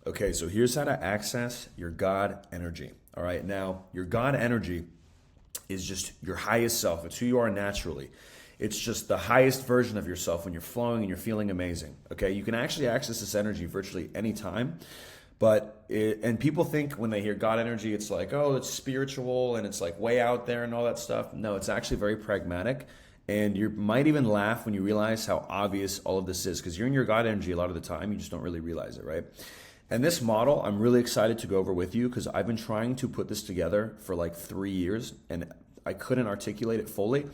Okay, so here's how to access your God energy. All right, now your God energy is just your highest self. It's who you are naturally. It's just the highest version of yourself when you're flowing and you're feeling amazing. Okay, you can actually access this energy virtually anytime. And people think when they hear God energy, it's like, oh, it's spiritual and it's like way out there and all that stuff. No, it's actually very pragmatic. And you might even laugh when you realize how obvious all of this is because you're in your God energy a lot of the time. You just don't really realize it, right? And this model, I'm really excited to go over with you because I've been trying to put this together for like 3 years and I couldn't articulate it fully.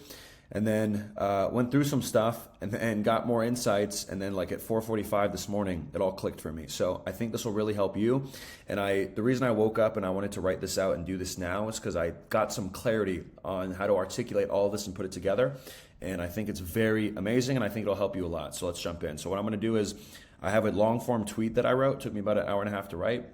And then went through some stuff and got more insights. And then like at 4:45 this morning, it all clicked for me. So I think this will really help you. And the reason I woke up and I wanted to write this out and do this now is because I got some clarity on how to articulate all of this and put it together. And I think it's very amazing and I think it'll help you a lot. So let's jump in. So what I'm going to do is I have a long form tweet that I wrote. It took me about an hour and a half to write.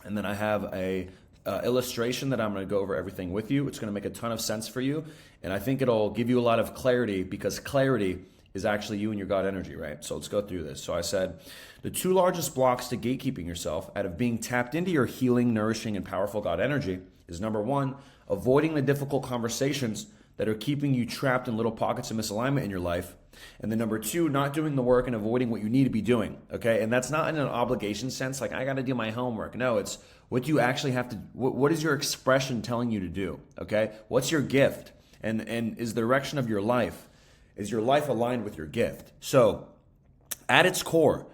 And then I have a illustration that I'm going to go over everything with you. It's going to make a ton of sense for you. And I think it'll give you a lot of clarity because clarity is actually you and your God energy, right? So let's go through this. So I said, the two largest blocks to gatekeeping yourself out of being tapped into your healing, nourishing, and powerful God energy is number one, avoiding the difficult conversations that are keeping you trapped in little pockets of misalignment in your life. And then number two, not doing the work and avoiding what you need to be doing, okay? And that's not in an obligation sense, like I got to do my homework. No, it's what you actually have to, what is your expression telling you to do, okay? What's your gift? And is the direction of your life, is your life aligned with your gift? So at its core,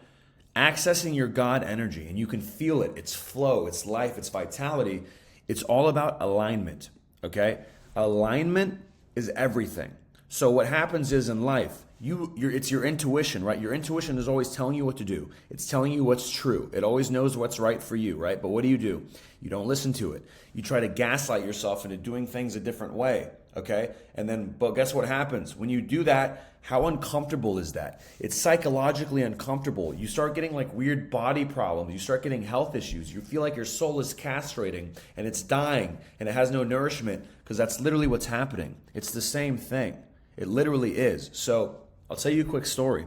accessing your God energy, and you can feel it, its flow, its life, its vitality, it's all about alignment, okay? Alignment is everything. So what happens is in life, it's your intuition, right? Your intuition is always telling you what to do. It's telling you what's true. It always knows what's right for you, right? But what do? You don't listen to it. You try to gaslight yourself into doing things a different way, okay? But guess what happens? When you do that, how uncomfortable is that? It's psychologically uncomfortable. You start getting like weird body problems. You start getting health issues. You feel like your soul is castrating and it's dying and it has no nourishment because that's literally what's happening. It's the same thing. It literally is. So I'll tell you a quick story.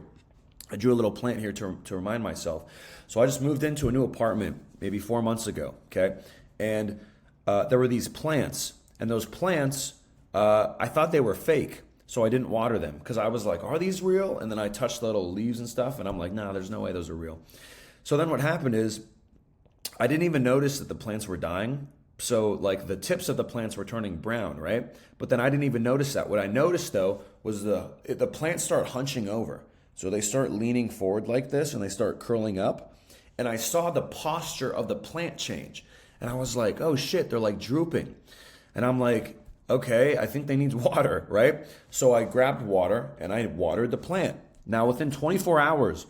I drew a little plant here to remind myself. So I just moved into a new apartment maybe 4 months ago, okay? And there were these plants. And those plants, I thought they were fake. So I didn't water them because I was like, are these real? And then I touched the little leaves and stuff. And I'm like, nah, there's no way those are real. So then what happened is I didn't even notice that the plants were dying. So like the tips of the plants were turning brown, right? But then I didn't even notice that. What I noticed though was the plants start hunching over. So they start leaning forward like this and they start curling up. And I saw the posture of the plant change. And I was like, oh shit, they're like drooping. And I'm like, okay, I think they need water, right? So I grabbed water and I watered the plant. Now within 24 hours,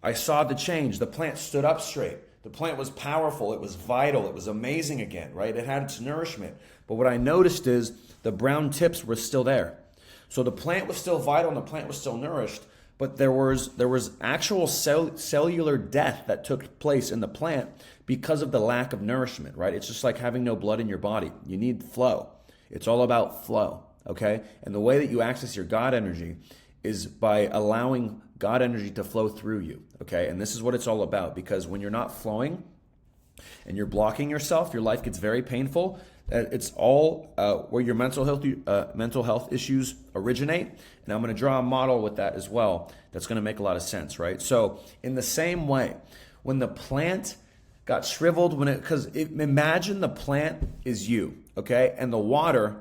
I saw the change. The plant stood up straight. The plant was powerful, it was vital, it was amazing again, right? It had its nourishment. But what I noticed is the brown tips were still there. So the plant was still vital and the plant was still nourished, but there was actual cellular death that took place in the plant because of the lack of nourishment, right? It's just like having no blood in your body. You need flow. It's all about flow, okay? And the way that you access your God energy is by allowing God energy to flow through you, okay? And this is what it's all about because when you're not flowing and you're blocking yourself, your life gets very painful. It's all where your mental health issues originate. And I'm going to draw a model with that as well that's going to make a lot of sense, right? So in the same way, when the plant got shriveled, imagine the plant is you, okay? And the water,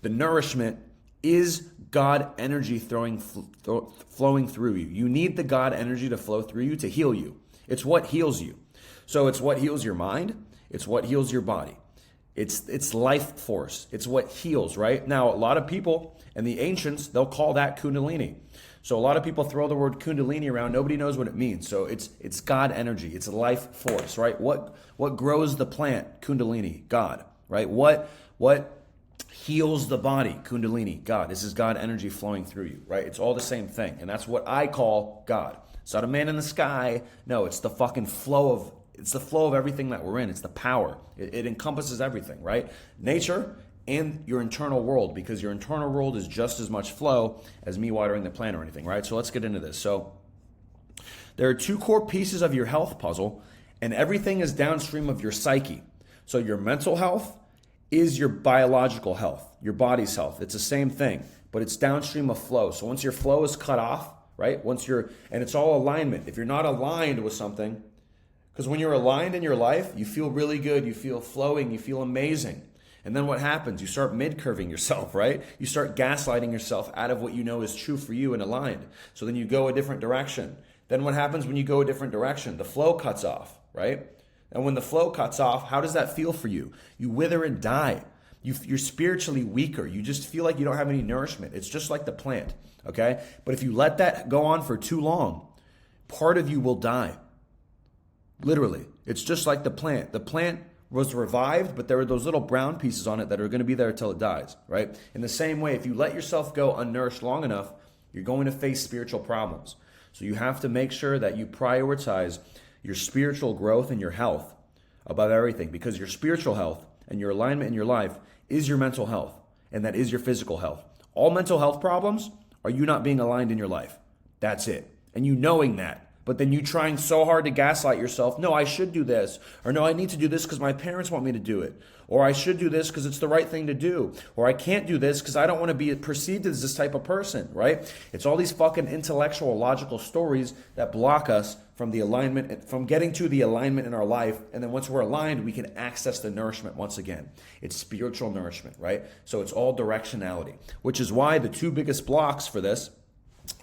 the nourishment is God energy flowing through you. You need the God energy to flow through you to heal you. It's what heals you. So it's what heals your mind. It's what heals your body. It's life force. It's what heals, right? Now, a lot of people and the ancients, they'll call that Kundalini. So a lot of people throw the word Kundalini around. Nobody knows what it means. So it's God energy. It's life force, right? What grows the plant? Kundalini, God, right? What heals the body? Kundalini, God. This is God energy flowing through you, right? It's all the same thing. And that's what I call God. It's not a man in the sky. No, it's the fucking flow of everything that we're in. It's the power. It encompasses everything, right? Nature and your internal world, because your internal world is just as much flow as me watering the plant or anything, right? So let's get into this. So there are two core pieces of your health puzzle, And everything is downstream of your psyche. So your mental health is your biological health, your body's health. It's the same thing, but it's downstream of flow. So once your flow is cut off, right? And it's all alignment. If you're not aligned with something, because when you're aligned in your life, you feel really good, you feel flowing, you feel amazing. And then what happens? You start mid-curving yourself, right? You start gaslighting yourself out of what you know is true for you and aligned. So then you go a different direction. Then what happens when you go a different direction? The flow cuts off, right? And when the flow cuts off, how does that feel for you? You wither and die. You're spiritually weaker. You just feel like you don't have any nourishment. It's just like the plant, okay? But if you let that go on for too long, part of you will die. Literally. It's just like the plant. The plant was revived, but there are those little brown pieces on it that are going to be there until it dies, right? In the same way, if you let yourself go unnourished long enough, you're going to face spiritual problems. So you have to make sure that you prioritize your spiritual growth and your health above everything, because your spiritual health and your alignment in your life is your mental health, and that is your physical health. All mental health problems are you not being aligned in your life. That's it. And you knowing that. But then you trying so hard to gaslight yourself, no, I should do this, or no, I need to do this because my parents want me to do it, or I should do this because it's the right thing to do, or I can't do this because I don't want to be perceived as this type of person, right? It's all these fucking intellectual, logical stories that block us from the alignment, from getting to the alignment in our life. And then once we're aligned, we can access the nourishment once again. It's spiritual nourishment, right? So it's all directionality, which is why the two biggest blocks for this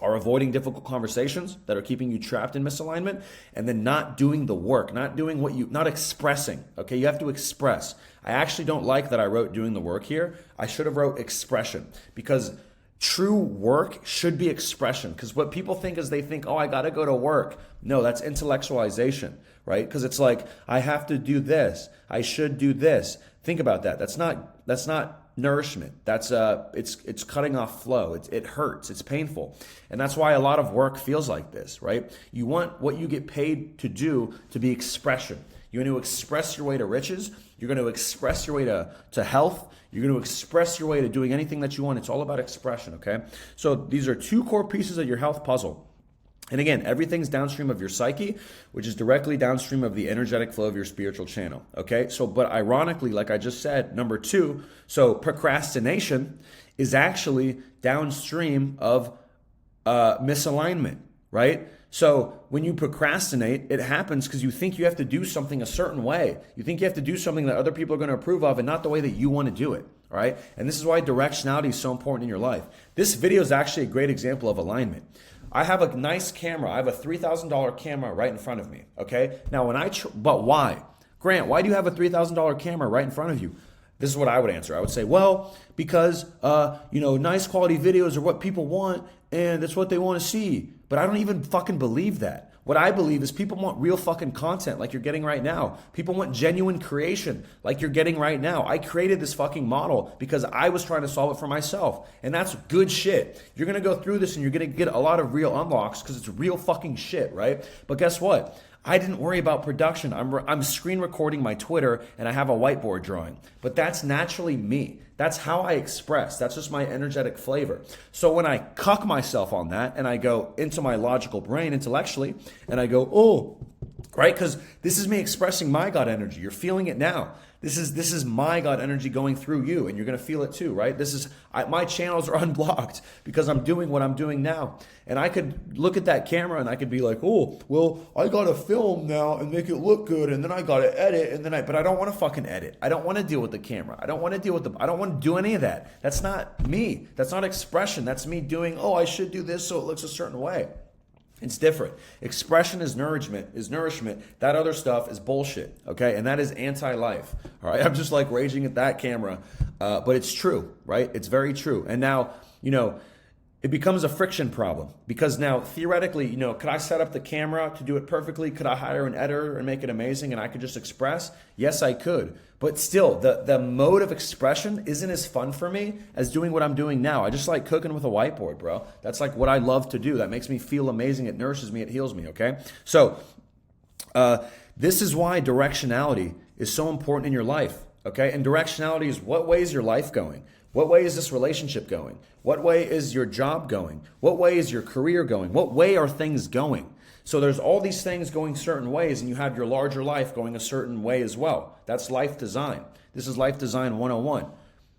are avoiding difficult conversations that are keeping you trapped in misalignment, and then not doing the work, not expressing, okay? You have to express. I actually don't like that I wrote doing the work here. I should have wrote expression, because true work should be expression. Because what people think is they think, oh, I got to go to work. No, that's intellectualization, right? Because it's like, I have to do this. I should do this. Think about that. That's not nourishment. That's it's cutting off flow. It hurts. It's painful. And that's why a lot of work feels like this, right? You want what you get paid to do to be expression. You're going to express your way to riches. You're going to express your way to health. You're going to express your way to doing anything that you want. It's all about expression, okay? So these are two core pieces of your health puzzle. And again, everything's downstream of your psyche, which is directly downstream of the energetic flow of your spiritual channel, okay? So, but ironically, like I just said, number two, so procrastination is actually downstream of misalignment, right? So when you procrastinate, it happens because you think you have to do something a certain way. You think you have to do something that other people are going to approve of and not the way that you want to do it, all right? And this is why directionality is so important in your life. This video is actually a great example of alignment. I have a nice camera. I have a $3,000 camera right in front of me, okay? Now, but why? Grant, why do you have a $3,000 camera right in front of you? This is what I would answer. I would say, well, because, nice quality videos are what people want, and that's what they want to see. But I don't even fucking believe that. What I believe is people want real fucking content like you're getting right now. People want genuine creation like you're getting right now. I created this fucking model because I was trying to solve it for myself. And that's good shit. You're going to go through this and you're going to get a lot of real unlocks because it's real fucking shit, right? But guess what? I didn't worry about production. I'm screen recording my Twitter and I have a whiteboard drawing. But that's naturally me. That's how I express. That's just my energetic flavor. So when I cuck myself on that and I go into my logical brain intellectually and I go, oh, right? Because this is me expressing my God energy. You're feeling it now. This is my God energy going through you, and you're going to feel it too, right? My channels are unblocked because I'm doing what I'm doing now. And I could look at that camera and I could be like, oh, well, I got to film now and make it look good, and then I got to edit, but I don't want to fucking edit. I don't want to deal with the camera. I don't want to do any of that. That's not me. That's not expression. That's me doing, oh, I should do this so it looks a certain way. It's different. Expression is nourishment. That other stuff is bullshit, okay? And that is anti-life, all right? I'm just like raging at that camera, but it's true, right? It's very true. And now, it becomes a friction problem because now theoretically, could I set up the camera to do it perfectly? Could I hire an editor and make it amazing and I could just express? Yes, I could. But still, the mode of expression isn't as fun for me as doing what I'm doing now. I just like cooking with a whiteboard, bro. That's like what I love to do. That makes me feel amazing. It nourishes me. It heals me, okay? So this is why directionality is so important in your life, okay? And directionality is what way is your life going? What way is this relationship going? What way is your job going? What way is your career going? What way are things going? So there's all these things going certain ways, and you have your larger life going a certain way as well. That's life design. This is life design 101.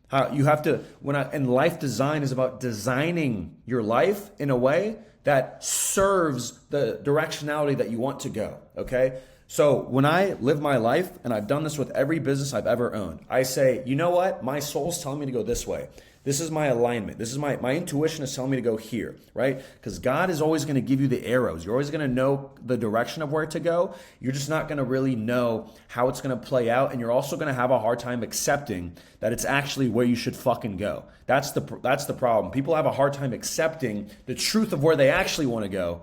How you have to, and life design is about designing your life in a way that serves the directionality that you want to go, okay? So when I live my life, and I've done this with every business I've ever owned, I say, you know what? My soul's telling me to go this way. This is my alignment. This is my intuition is telling me to go here, right? Because God is always going to give you the arrows. You're always going to know the direction of where to go. You're just not going to really know how it's going to play out. And you're also going to have a hard time accepting that it's actually where you should fucking go. That's the problem. People have a hard time accepting the truth of where they actually want to go.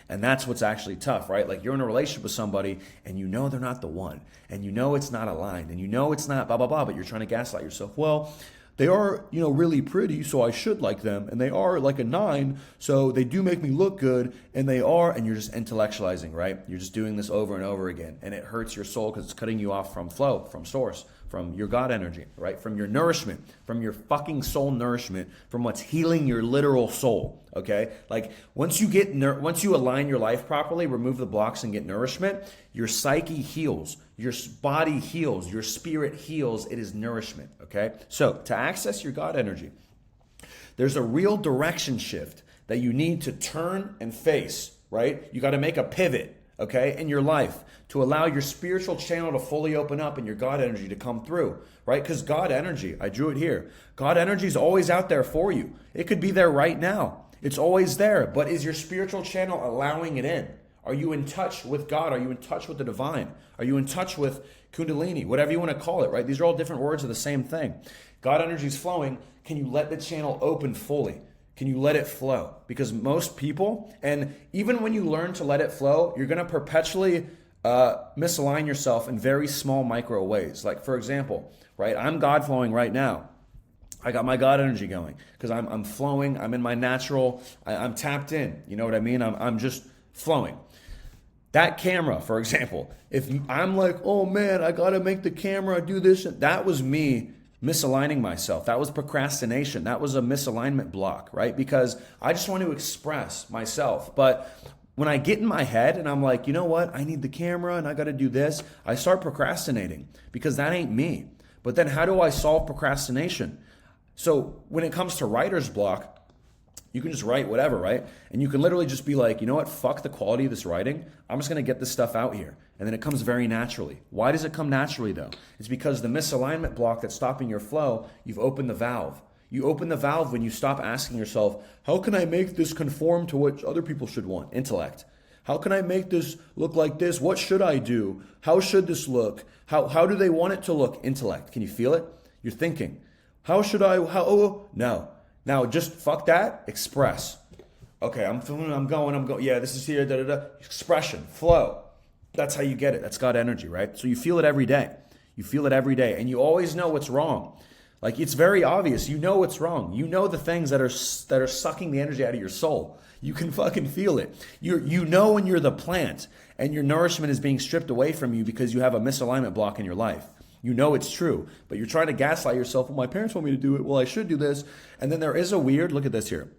And that's what's actually tough, right? Like you're in a relationship with somebody and you know they're not the one. And you know it's not aligned. And you know it's not blah, blah, blah. But you're trying to gaslight yourself. Well, they are, really pretty, so I should like them. And they are like a 9, so they do make me look good. And you're just intellectualizing, right? You're just doing this over and over again. And it hurts your soul because it's cutting you off from flow, from source, from your God energy, right? From your nourishment, from your fucking soul nourishment, from what's healing your literal soul, okay? Like once you align your life properly, remove the blocks and get nourishment, your psyche heals, your body heals, your spirit heals. It is nourishment, okay? So to access your God energy, there's a real direction shift that you need to turn and face, right? You got to make a pivot, okay, in your life to allow your spiritual channel to fully open up and your God energy to come through, right? Because God energy, I drew it here. God energy is always out there for you. It could be there right now. It's always there. But is your spiritual channel allowing it in? Are you in touch with God? Are you in touch with the divine? Are you in touch with Kundalini? Whatever you want to call it, right? These are all different words of the same thing. God energy is flowing. Can you let the channel open fully? Can you let it flow? Because most people, and even when you learn to let it flow, you're going to perpetually misalign yourself in very small micro ways. Like for example, right? I'm God flowing right now. I got my God energy going because I'm flowing. I'm in my natural. I'm tapped in. You know what I mean? I'm just flowing. That camera, for example, if I'm like, oh man, I got to make the camera do this. That was me misaligning myself. That was procrastination. That was a misalignment block, right? Because I just want to express myself. But when I get in my head and I'm like, you know what? I need the camera and I got to do this. I start procrastinating because that ain't me. But then how do I solve procrastination? So when it comes to writer's block, you can just write whatever, right? And you can literally just be like, you know what? Fuck the quality of this writing. I'm just going to get this stuff out here. And then it comes very naturally. Why does it come naturally though? It's because the misalignment block that's stopping your flow, you've opened the valve. You open the valve when you stop asking yourself, how can I make this conform to what other people should want? Intellect. How can I make this look like this? What should I do? How should this look? How do they want it to look? Intellect. Can you feel it? You're thinking. No. Now, just fuck that, express. Okay, I'm going. Yeah, this is here, Expression, flow. That's how you get it. That's God energy, right? So you feel it every day. And you always know what's wrong. Like, it's very obvious. You know what's wrong. You know the things that are sucking the energy out of your soul. You can fucking feel it. You know when you're the plant and your nourishment is being stripped away from you because you have a misalignment block in your life. You know it's true, but you're trying to gaslight yourself. Well, my parents want me to do it. Well, I should do this. And then there is a weird, look at this here.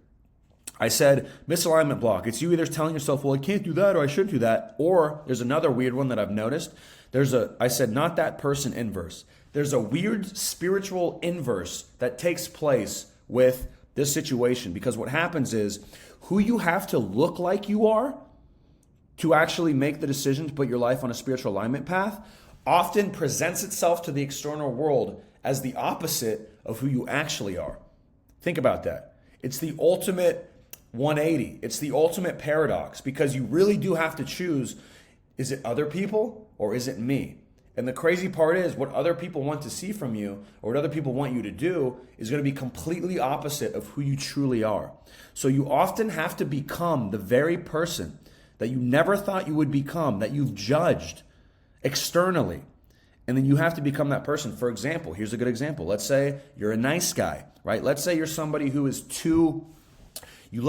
I said misalignment block. It's you either telling yourself, well, I can't do that or I shouldn't do that. Or there's another weird one that I've noticed. I said not that person inverse. There's a weird spiritual inverse that takes place with this situation because what happens is who you have to look like you are to actually make the decision to put your life on a spiritual alignment path often presents itself to the external world as the opposite of who you actually are. Think about that. It's the ultimate 180. It's the ultimate paradox because you really do have to choose, is it other people or is it me? And the crazy part is what other people want to see from you or what other people want you to do is going to be completely opposite of who you truly are. So you often have to become the very person that you never thought you would become, that you've judged externally. And then you have to become that person. For example, here's a good example. Let's say you're a nice guy, right? Let's say you're somebody who is you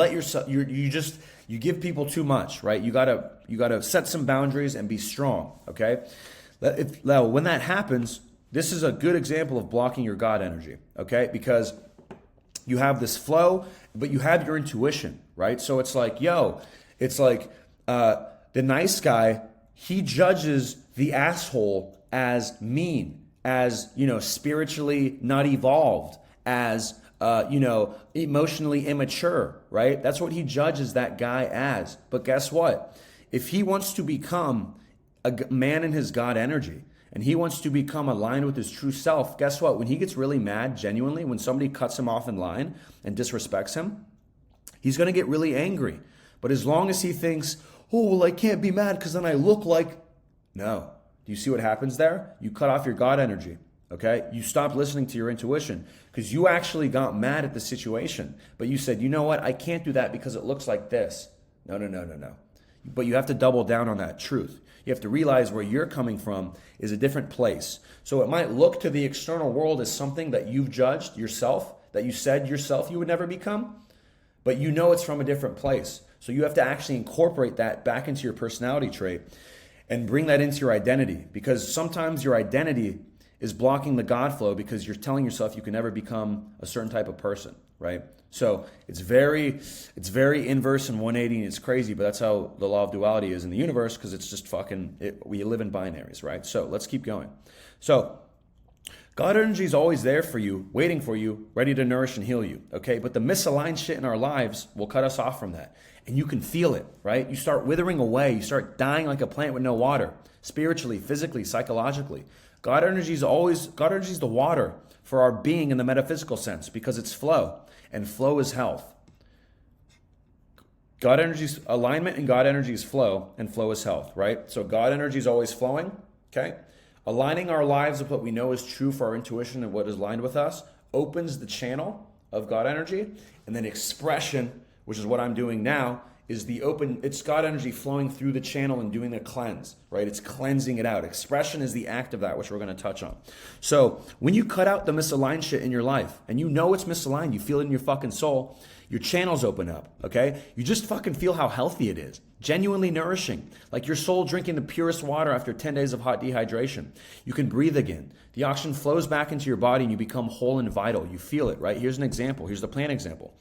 give people too much, right? You gotta set some boundaries and be strong, okay? Now, when that happens, this is a good example of blocking your God energy, okay? Because you have this flow, but you have your intuition, right? So it's like, the nice guy, he judges the asshole as mean, as, spiritually not evolved, as, emotionally immature, right? That's what he judges that guy as. But guess what? If he wants to become a man in his God energy, and he wants to become aligned with his true self, guess what? When he gets really mad, genuinely, when somebody cuts him off in line and disrespects him, he's going to get really angry. But as long as he thinks, oh, well, I can't be mad because then I look like... No. Do you see what happens there? You cut off your God energy, okay? You stop listening to your intuition because you actually got mad at the situation. But you said, you know what? I can't do that because it looks like this. No. But you have to double down on that truth. You have to realize where you're coming from is a different place. So it might look to the external world as something that you've judged yourself, that you said yourself you would never become, but you know it's from a different place. So you have to actually incorporate that back into your personality trait and bring that into your identity, because sometimes your identity is blocking the God flow because you're telling yourself you can never become a certain type of person, right? So it's very inverse and 180, and it's crazy, but that's how the law of duality is in the universe, because it's just we live in binaries, right? So let's keep going. So God energy is always there for you, waiting for you, ready to nourish and heal you, okay? But the misaligned shit in our lives will cut us off from that. And you can feel it, right? You start withering away. You start dying like a plant with no water, spiritually, physically, psychologically. God energy is the water for our being in the metaphysical sense, because it's flow, and flow is health. God energy is alignment, and God energy is flow, and flow is health, right? So God energy is always flowing, okay? Aligning our lives with what we know is true for our intuition and what is aligned with us opens the channel of God energy. And then expression, which is what I'm doing now, it's God energy flowing through the channel and doing the cleanse, right? It's cleansing it out. Expression is the act of that, which we're going to touch on. So when you cut out the misaligned shit in your life, and you know it's misaligned, you feel it in your fucking soul, your channels open up, okay? You just fucking feel how healthy it is. Genuinely nourishing, like your soul drinking the purest water after 10 days of hot dehydration. You can breathe again. The oxygen flows back into your body and you become whole and vital. You feel it, right? Here's an example. Here's the plant example.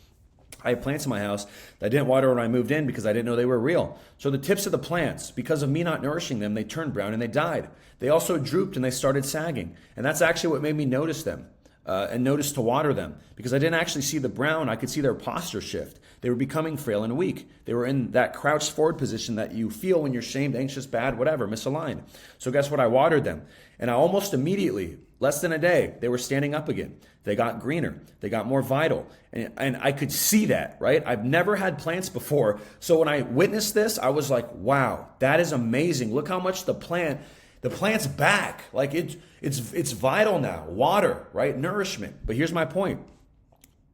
I have plants in my house that I didn't water when I moved in because I didn't know they were real. So the tips of the plants, because of me not nourishing them, they turned brown and they died. They also drooped and they started sagging. And that's actually what made me notice them. And notice to water them, because I didn't actually see the brown. I could see their posture shift. They were becoming frail and weak. They were in that crouched forward position that you feel when you're shamed, anxious, bad, whatever, misaligned. So guess what? I watered them. And I almost immediately, less than a day, they were standing up again. They got greener. They got more vital. And I could see that, right? I've never had plants before. So when I witnessed this, I was like, wow, that is amazing. Look how much the plant's back. Like it's vital now. Water, right? Nourishment. But here's my point.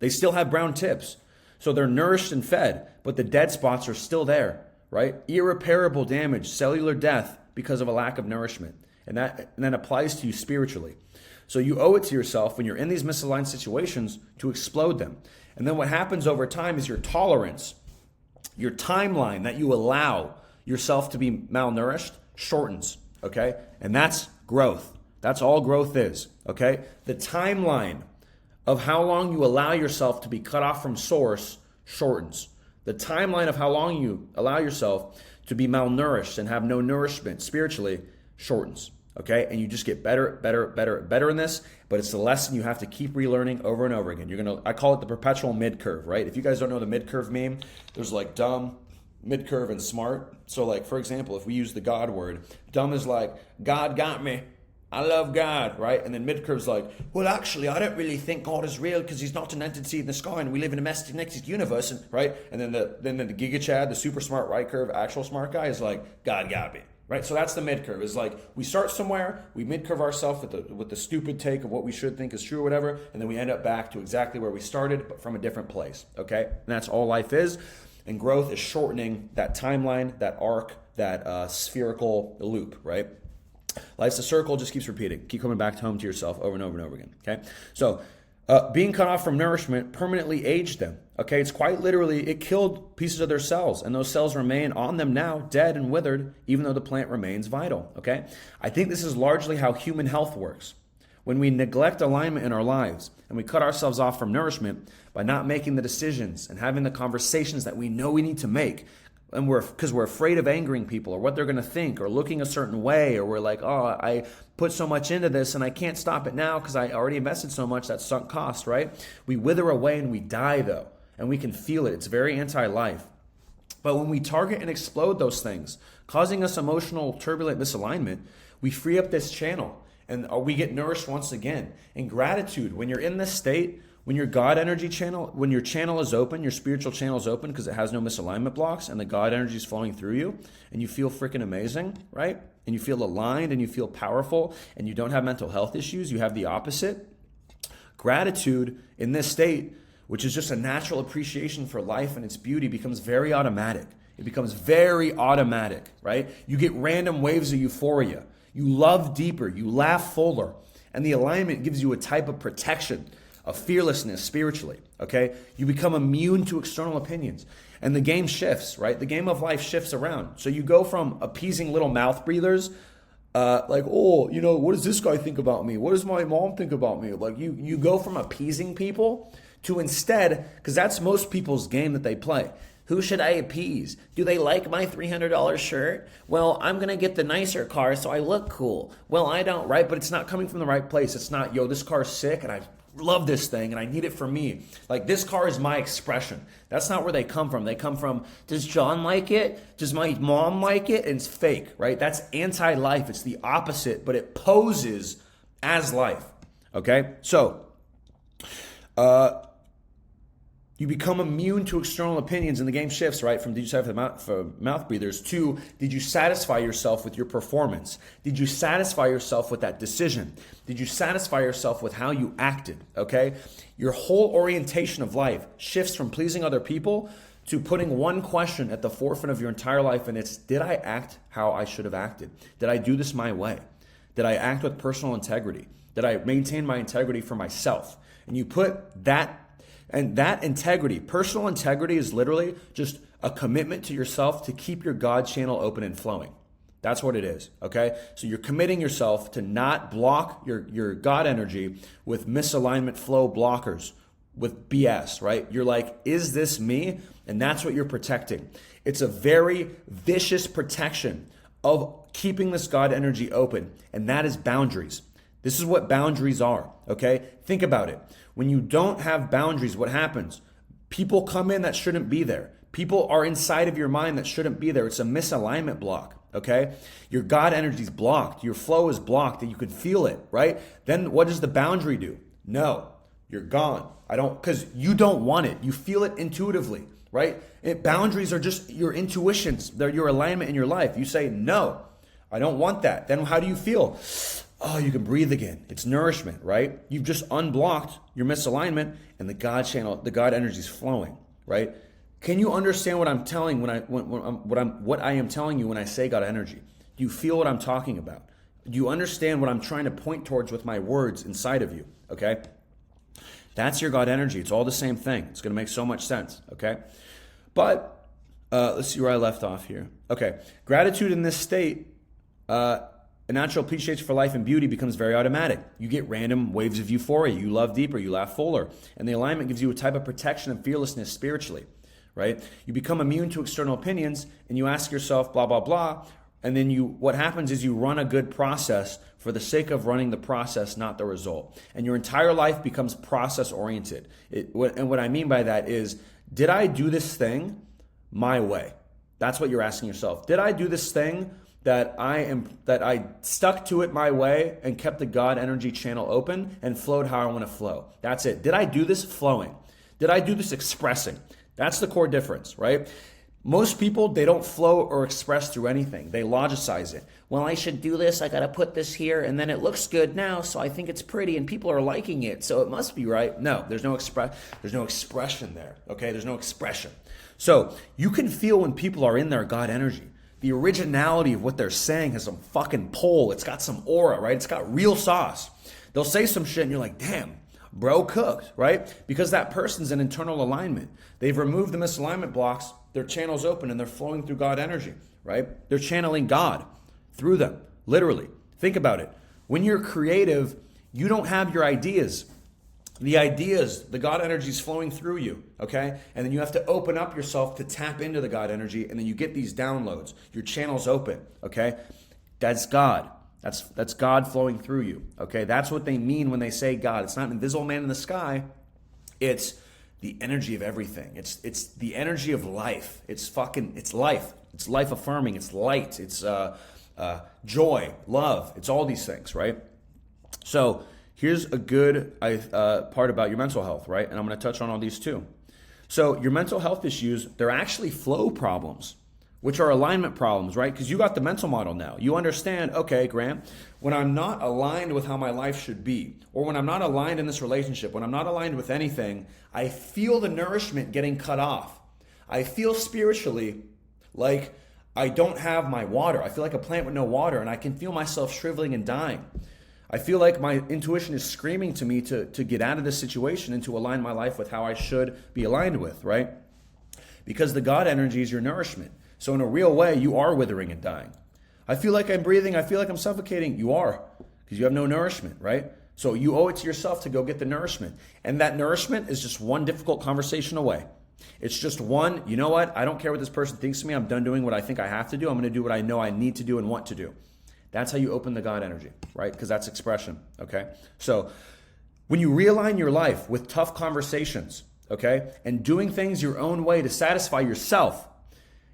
They still have brown tips. So they're nourished and fed, but the dead spots are still there, right? Irreparable damage, cellular death because of a lack of nourishment. And that applies to you spiritually. So you owe it to yourself when you're in these misaligned situations to explode them. And then what happens over time is your tolerance, your timeline that you allow yourself to be malnourished shortens. Okay? And that's growth. That's all growth is. Okay? The timeline of how long you allow yourself to be cut off from source shortens. The timeline of how long you allow yourself to be malnourished and have no nourishment spiritually shortens. Okay? And you just get better in this, but it's the lesson you have to keep relearning over and over again. I call it the perpetual mid-curve, right? If you guys don't know the mid-curve meme, there's like dumb, mid-curve, and smart. So like, for example, if we use the God word, dumb is like, God got me. I love God, right? And then mid-curve's like, well, actually, I don't really think God is real because he's not an entity in the sky and we live in a connected universe, and right? And then the Giga Chad, the super smart right curve, actual smart guy is like, God got me, right? So that's the mid-curve. It's like we start somewhere, we mid-curve ourselves with the stupid take of what we should think is true or whatever, and then we end up back to exactly where we started, but from a different place, okay? And that's all life is. And growth is shortening that timeline, that arc, that spherical loop, right? Life's a circle, just keeps repeating. Keep coming back home to yourself over and over and over again, okay? So being cut off from nourishment permanently aged them, okay? It's quite literally, it killed pieces of their cells, and those cells remain on them now, dead and withered, even though the plant remains vital, okay? I think this is largely how human health works. When we neglect alignment in our lives and we cut ourselves off from nourishment by not making the decisions and having the conversations that we know we need to make, And because we're afraid of angering people or what they're going to think or looking a certain way, or we're like, oh, I put so much into this and I can't stop it now because I already invested so much, that sunk cost, right? We wither away and we die though, and we can feel it. It's very anti-life. But when we target and explode those things, causing us emotional turbulent misalignment, we free up this channel and we get nourished once again. And gratitude, when you're in this state, when your God energy channel, when your channel is open, your spiritual channel is open because it has no misalignment blocks and the God energy is flowing through you and you feel freaking amazing, right? And you feel aligned and you feel powerful and you don't have mental health issues, you have the opposite. Gratitude in this state, which is just a natural appreciation for life and its beauty, becomes very automatic. It becomes very automatic, right? You get random waves of euphoria. You love deeper, you laugh fuller, and the alignment gives you a type of protection, of fearlessness spiritually, okay? You become immune to external opinions. And the game shifts, right? The game of life shifts around. So you go from appeasing little mouth breathers, like, oh, you know, what does this guy think about me? What does my mom think about me? Like you go from appeasing people to instead, because that's most people's game that they play. Who should I appease? Do they like my $300 shirt? Well, I'm going to get the nicer car so I look cool. Well, I don't, right? But it's not coming from the right place. It's not, yo, this car's sick and I love this thing and I need it for me. Like, this car is my expression. That's not where they come from. They come from, does John like it? Does my mom like it? And it's fake, right? That's anti-life. It's the opposite, but it poses as life, okay? So, you become immune to external opinions and the game shifts, right? From did you satisfy for mouth breathers to did you satisfy yourself with your performance? Did you satisfy yourself with that decision? Did you satisfy yourself with how you acted, okay? Your whole orientation of life shifts from pleasing other people to putting one question at the forefront of your entire life, and it's, did I act how I should have acted? Did I do this my way? Did I act with personal integrity? Did I maintain my integrity for myself? And you put that. And that integrity, personal integrity, is literally just a commitment to yourself to keep your God channel open and flowing. That's what it is, okay? So you're committing yourself to not block your God energy with misalignment flow blockers, with BS, right? You're like, is this me? And that's what you're protecting. It's a very vicious protection of keeping this God energy open, and that is boundaries. This is what boundaries are, okay? Think about it. When you don't have boundaries, what happens? People come in that shouldn't be there. People are inside of your mind that shouldn't be there. It's a misalignment block, okay? Your God energy is blocked. Your flow is blocked and you can feel it, right? Then what does the boundary do? No, you're gone. Because you don't want it. You feel it intuitively, right? Boundaries are just your intuitions. They're your alignment in your life. You say, no, I don't want that. Then how do you feel? Oh, you can breathe again. It's nourishment, right? You've just unblocked your misalignment and the God channel, the God energy is flowing, right? Can you understand what I'm telling what I am telling you when I say God energy? Do you feel what I'm talking about? Do you understand what I'm trying to point towards with my words inside of you? Okay? That's your God energy. It's all the same thing. It's going to make so much sense, okay? But let's see where I left off here. Okay, gratitude in this state, a natural appreciation for life and beauty becomes very automatic. You get random waves of euphoria. You love deeper. You laugh fuller. And the alignment gives you a type of protection and fearlessness spiritually, right? You become immune to external opinions and you ask yourself, blah, blah, blah. And then what happens is you run a good process for the sake of running the process, not the result. And your entire life becomes process oriented. And what I mean by that is, did I do this thing my way? That's what you're asking yourself. Did I do this thing that I stuck to it my way and kept the God energy channel open and flowed how I want to flow? That's it. Did I do this flowing? Did I do this expressing? That's the core difference, right? Most people, they don't flow or express through anything. They logicize it. Well, I should do this. I got to put this here and then it looks good now. So I think it's pretty and people are liking it. So it must be right. No, there's no expression there. Okay. There's no expression. So you can feel when people are in their God energy. The originality of what they're saying has some fucking pull. It's got some aura, right? It's got real sauce. They'll say some shit and you're like, damn, bro cooked, right? Because that person's in internal alignment. They've removed the misalignment blocks. Their channel's open and they're flowing through God energy, right? They're channeling God through them, literally. Think about it. When you're creative, you don't have your ideas. The ideas, the God energy is flowing through you, okay? And then you have to open up yourself to tap into the God energy, and then you get these downloads. Your channel's open, okay? That's God. That's God flowing through you, okay? That's what they mean when they say God. It's not an invisible man in the sky. It's the energy of everything. It's the energy of life. It's life. It's life affirming. It's light. It's joy, love. It's all these things, right? So here's a good part about your mental health, right? And I'm going to touch on all these too. So your mental health issues, they're actually flow problems, which are alignment problems, right? Because you got the mental model now. You understand, okay, Graham, when I'm not aligned with how my life should be, or when I'm not aligned in this relationship, when I'm not aligned with anything, I feel the nourishment getting cut off. I feel spiritually like I don't have my water. I feel like a plant with no water, and I can feel myself shriveling and dying. I feel like my intuition is screaming to me to get out of this situation and to align my life with how I should be aligned with, right? Because the God energy is your nourishment. So in a real way, you are withering and dying. I feel like I'm breathing. I feel like I'm suffocating. You are, because you have no nourishment, right? So you owe it to yourself to go get the nourishment. And that nourishment is just one difficult conversation away. It's just one, you know what? I don't care what this person thinks of me. I'm done doing what I think I have to do. I'm going to do what I know I need to do and want to do. That's how you open the God energy, right? Because that's expression, okay? So when you realign your life with tough conversations, okay, and doing things your own way to satisfy yourself,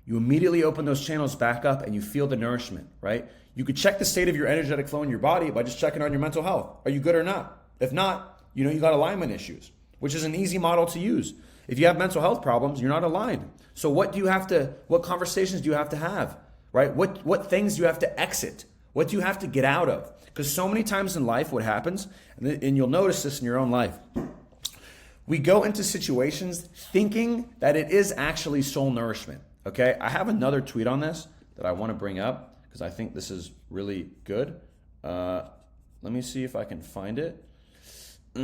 you immediately open those channels back up and you feel the nourishment, right? You could check the state of your energetic flow in your body by just checking on your mental health. Are you good or not? If not, you got alignment issues, which is an easy model to use. If you have mental health problems, you're not aligned. So what conversations do you have to have, right? What things do you have to exit? What do you have to get out of? Because so many times in life what happens, and you'll notice this in your own life, we go into situations thinking that it is actually soul nourishment. Okay, I have another tweet on this that I want to bring up because I think this is really good. Let me see if I can find it. I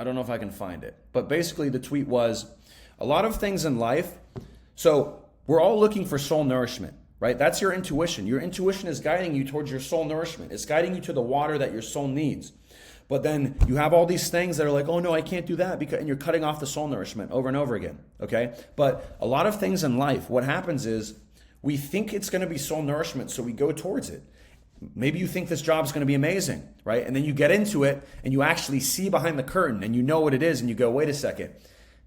don't know if I can find it. But basically the tweet was, a lot of things in life, so we're all looking for soul nourishment, right? That's your intuition. Your intuition is guiding you towards your soul nourishment. It's guiding you to the water that your soul needs. But then you have all these things that are like, oh no, I can't do that, and you're cutting off the soul nourishment over and over again, okay? But a lot of things in life, what happens is we think it's going to be soul nourishment, so we go towards it. Maybe you think this job is going to be amazing, right? And then you get into it and you actually see behind the curtain and you know what it is and you go, wait a second,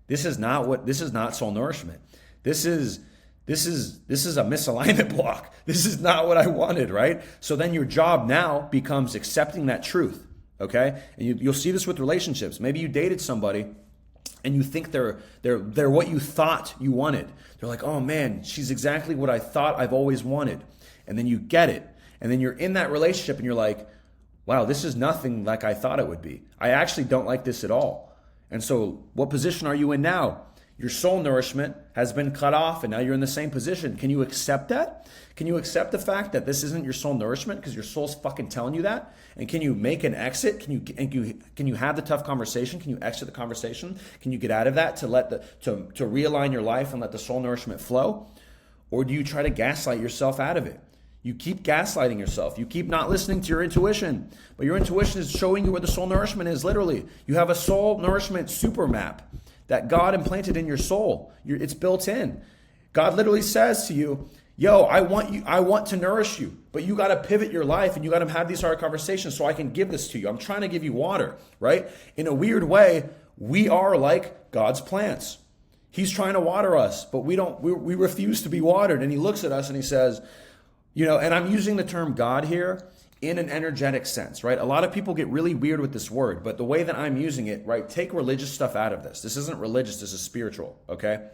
this is not soul nourishment. This is a misalignment block. This is not what I wanted, right? So then your job now becomes accepting that truth. Okay, and you'll see this with relationships. Maybe you dated somebody, and you think they're what you thought you wanted. They're like, oh man, she's exactly what I thought I've always wanted. And then you get it, and then you're in that relationship, and you're like, wow, this is nothing like I thought it would be. I actually don't like this at all. And so, what position are you in now? Your soul nourishment has been cut off, and now you're in the same position. Can you accept that? Can you accept the fact that this isn't your soul nourishment because your soul's fucking telling you that? And can you make an exit? Can you have the tough conversation? Can you exit the conversation? Can you get out of that to realign your life and let the soul nourishment flow? Or do you try to gaslight yourself out of it? You keep gaslighting yourself. You keep not listening to your intuition. But your intuition is showing you where the soul nourishment is, literally. You have a soul nourishment super map that God implanted in your soul. It's built in. God literally says to you, yo, I want to nourish you, but you got to pivot your life and you got to have these hard conversations so I can give this to you. I'm trying to give you water, right? In a weird way, we are like God's plants. He's trying to water us, but we refuse to be watered. And he looks at us and he says, and I'm using the term God here in an energetic sense, right? A lot of people get really weird with this word, but the way that I'm using it, right? Take religious stuff out of this. This isn't religious, this is spiritual, okay?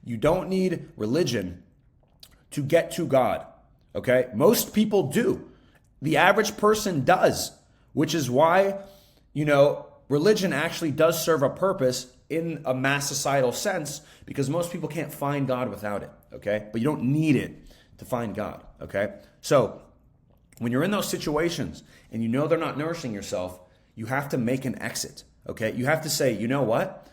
You don't need religion to get to God, okay? Most people do. The average person does, which is why, religion actually does serve a purpose in a mass societal sense because most people can't find God without it, okay? But you don't need it to find God, okay? So when you're in those situations and you know they're not nourishing yourself, you have to make an exit, okay? You have to say, you know what?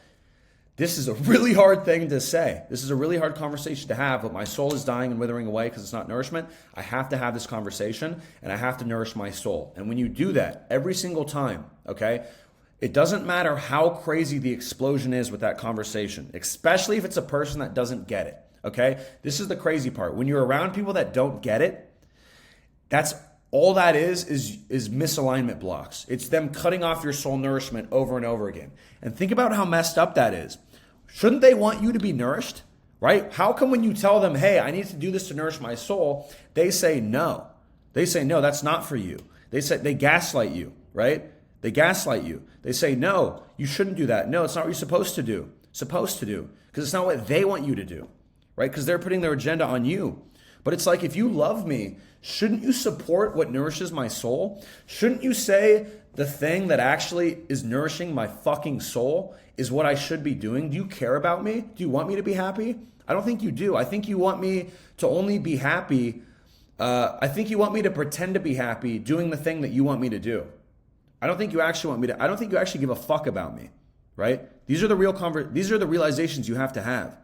This is a really hard thing to say. This is a really hard conversation to have, but my soul is dying and withering away because it's not nourishment. I have to have this conversation and I have to nourish my soul. And when you do that every single time, okay, It doesn't matter how crazy the explosion is with that conversation, especially if it's a person that doesn't get it. Okay? This is the crazy part. When you're around people that don't get it, that's all that is misalignment blocks. It's them cutting off your soul nourishment over and over again. And think about how messed up that is. Shouldn't they want you to be nourished? Right? How come when you tell them, hey, I need to do this to nourish my soul, they say no. They say, no, that's not for you. They gaslight you, right? They gaslight you. They say, no, you shouldn't do that. No, it's not what you're supposed to do. Because it's not what they want you to do, right? Because they're putting their agenda on you. But it's like, if you love me, shouldn't you support what nourishes my soul? Shouldn't you say the thing that actually is nourishing my fucking soul is what I should be doing? Do you care about me? Do you want me to be happy? I don't think you do. I think you want me to only be happy. I think you want me to pretend to be happy doing the thing that you want me to do. I don't think you actually want me to. I don't think you actually give a fuck about me, right? These are the realizations you have to have.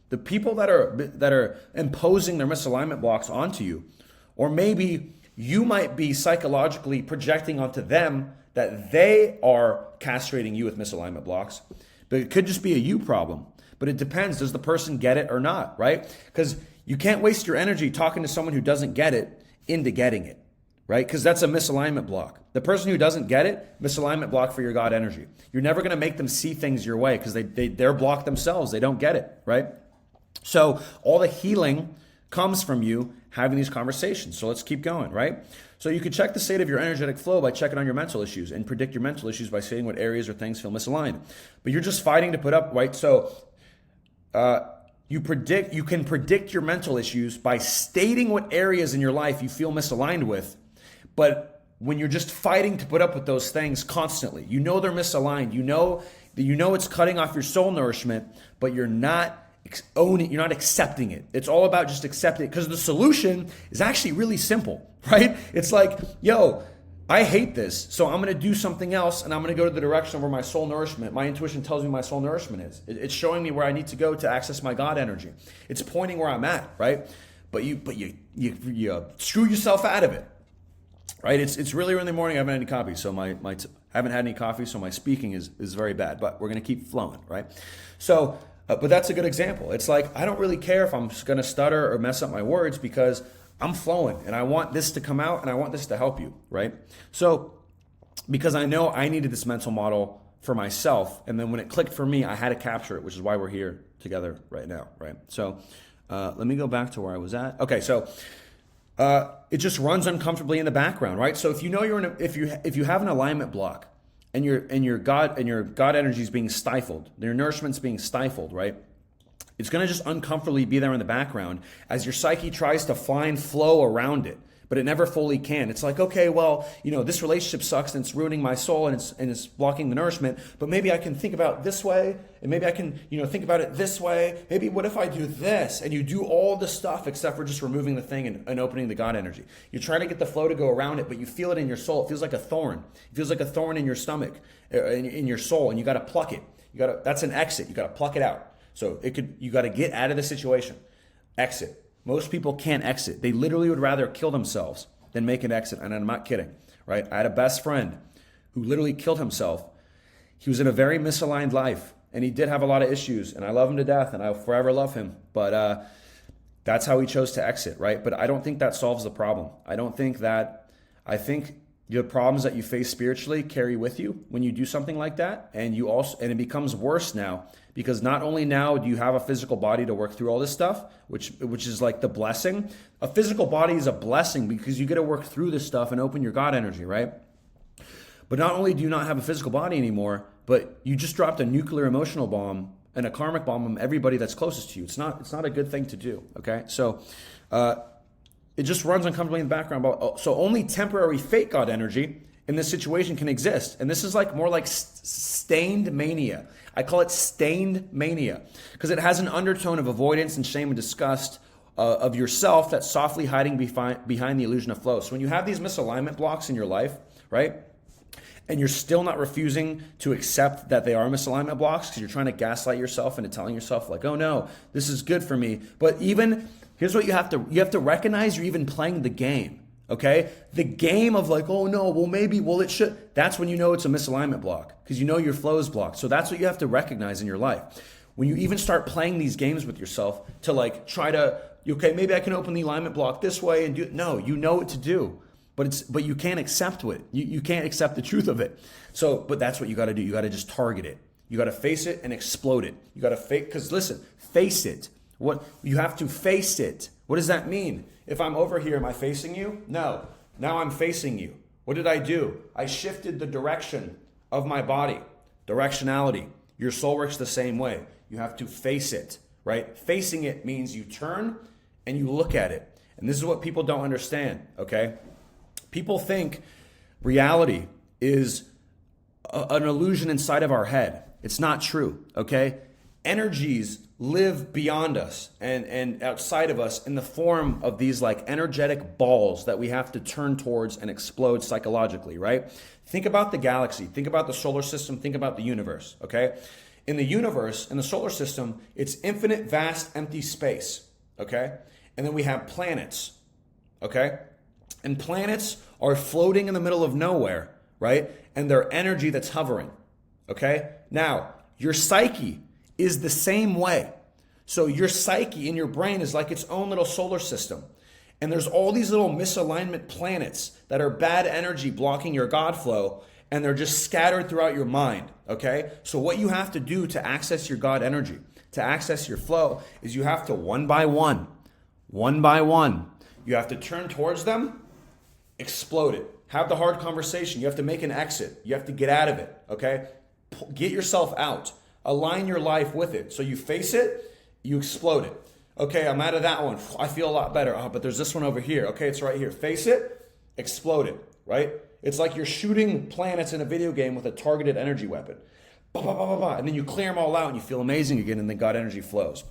The people that are imposing their misalignment blocks onto you, or maybe you might be psychologically projecting onto them that they are castrating you with misalignment blocks, but it could just be a you problem. But it depends. Does the person get it or not, right? Because you can't waste your energy talking to someone who doesn't get it into getting it, right? Because that's a misalignment block. The person who doesn't get it, misalignment block for your God energy. You're never going to make them see things your way because they're blocked themselves. They don't get it, right? So all the healing comes from you having these conversations. So let's keep going, right? So you can check the state of your energetic flow by checking on your mental issues and predict your mental issues by seeing what areas or things feel misaligned. But you're just fighting to put up, right? So you can predict your mental issues by stating what areas in your life you feel misaligned with. But when you're just fighting to put up with those things constantly, you know they're misaligned. You know it's cutting off your soul nourishment, but you're not owning, you're not accepting it. It's all about just accepting it, because the solution is actually really simple, right? It's like, yo, I hate this, so I'm going to do something else, and I'm going to go to the direction of where my soul nourishment, my intuition tells me my soul nourishment is. It's showing me where I need to go to access my God energy. It's pointing where I'm at, right? But you screw yourself out of it, right? It's really early in the morning. I haven't had any coffee, so haven't had any coffee, so my speaking is very bad. But we're going to keep flowing, right? So, but that's a good example. It's like, I don't really care if I'm going to stutter or mess up my words, because I'm flowing and I want this to come out and I want this to help you, right? So, because I know I needed this mental model for myself, and then when it clicked for me, I had to capture it, which is why we're here together right now, right? So, let me go back to where I was at. Okay, so it just runs uncomfortably in the background, right? So if you know if you have an alignment block and your God energy is being stifled, your nourishment's being stifled, right? It's going to just uncomfortably be there in the background as your psyche tries to find flow around it, but it never fully can. It's like, okay, well, this relationship sucks and it's ruining my soul and it's blocking the nourishment, but maybe I can think about it this way, and maybe I can, think about it this way. Maybe what if I do this? And you do all the stuff except for just removing the thing and opening the God energy. You're trying to get the flow to go around it, but you feel it in your soul. It feels like a thorn. It feels like a thorn in your stomach, in your soul, and you got to pluck it. That's an exit. You got to pluck it out. So you got to get out of the situation. Exit. Most people can't exit. They literally would rather kill themselves than make an exit. And I'm not kidding, right? I had a best friend who literally killed himself. He was in a very misaligned life, and he did have a lot of issues, and I love him to death, and I'll forever love him. But that's how he chose to exit, right? But I don't think that solves the problem. I think the problems that you face spiritually carry with you when you do something like that, and it becomes worse now, because not only now do you have a physical body to work through all this stuff, which is like the blessing. A physical body is a blessing because you get to work through this stuff and open your God energy, right? But not only do you not have a physical body anymore, but you just dropped a nuclear emotional bomb and a karmic bomb on everybody that's closest to you. It's not a good thing to do, okay? So it just runs uncomfortably in the background. So only temporary fake God energy in this situation can exist. And this is more like stained mania. I call it stained mania because it has an undertone of avoidance and shame and disgust of yourself that's softly hiding behind the illusion of flow. So when you have these misalignment blocks in your life, right, and you're still not refusing to accept that they are misalignment blocks because you're trying to gaslight yourself into telling yourself like, oh no, this is good for me. But here's what you have to recognize: you're even playing the game. Okay? The game of like, oh no, well maybe, well it should, that's when you know it's a misalignment block because you know your flow is blocked. So that's what you have to recognize in your life. When you even start playing these games with yourself to like try to, okay, maybe I can open the alignment block this way and do it. No, you know what to do, but you can't accept it. You can't accept the truth of it. So, but that's what you got to do. You got to just target it. You got to face it and explode it. You got to because listen, face it. What you have to face it. What does that mean? If I'm over here, am I facing you? No. Now I'm facing you. What did I do? I shifted the direction of my body. Directionality. Your soul works the same way. You have to face it, right? Facing it means you turn and you look at it. And this is what people don't understand, okay? People think reality is an illusion inside of our head. It's not true, okay? Energies live beyond us and outside of us in the form of these like energetic balls that we have to turn towards and explode psychologically, right? Think about the galaxy, think about the solar system, think about the universe, okay? In the universe, in the solar system, it's infinite, vast, empty space, okay? And then we have planets, okay? And planets are floating in the middle of nowhere, right? And they're energy that's hovering, okay? Now, your psyche is the same way. So your psyche in your brain is like its own little solar system. And there's all these little misalignment planets that are bad energy blocking your God flow, and they're just scattered throughout your mind, okay? So what you have to do to access your God energy, to access your flow, is you have to one by one, you have to turn towards them, explode it. Have the hard conversation. You have to make an exit. You have to get out of it, okay? Get yourself out. Align your life with it. So you face it, you explode it. Okay, I'm out of that one. I feel a lot better. Oh, but there's this one over here. Okay, it's right here. Face it, explode it, right? It's like you're shooting planets in a video game with a targeted energy weapon. Bah, bah, bah, bah, bah. And then you clear them all out and you feel amazing again, and then God energy flows.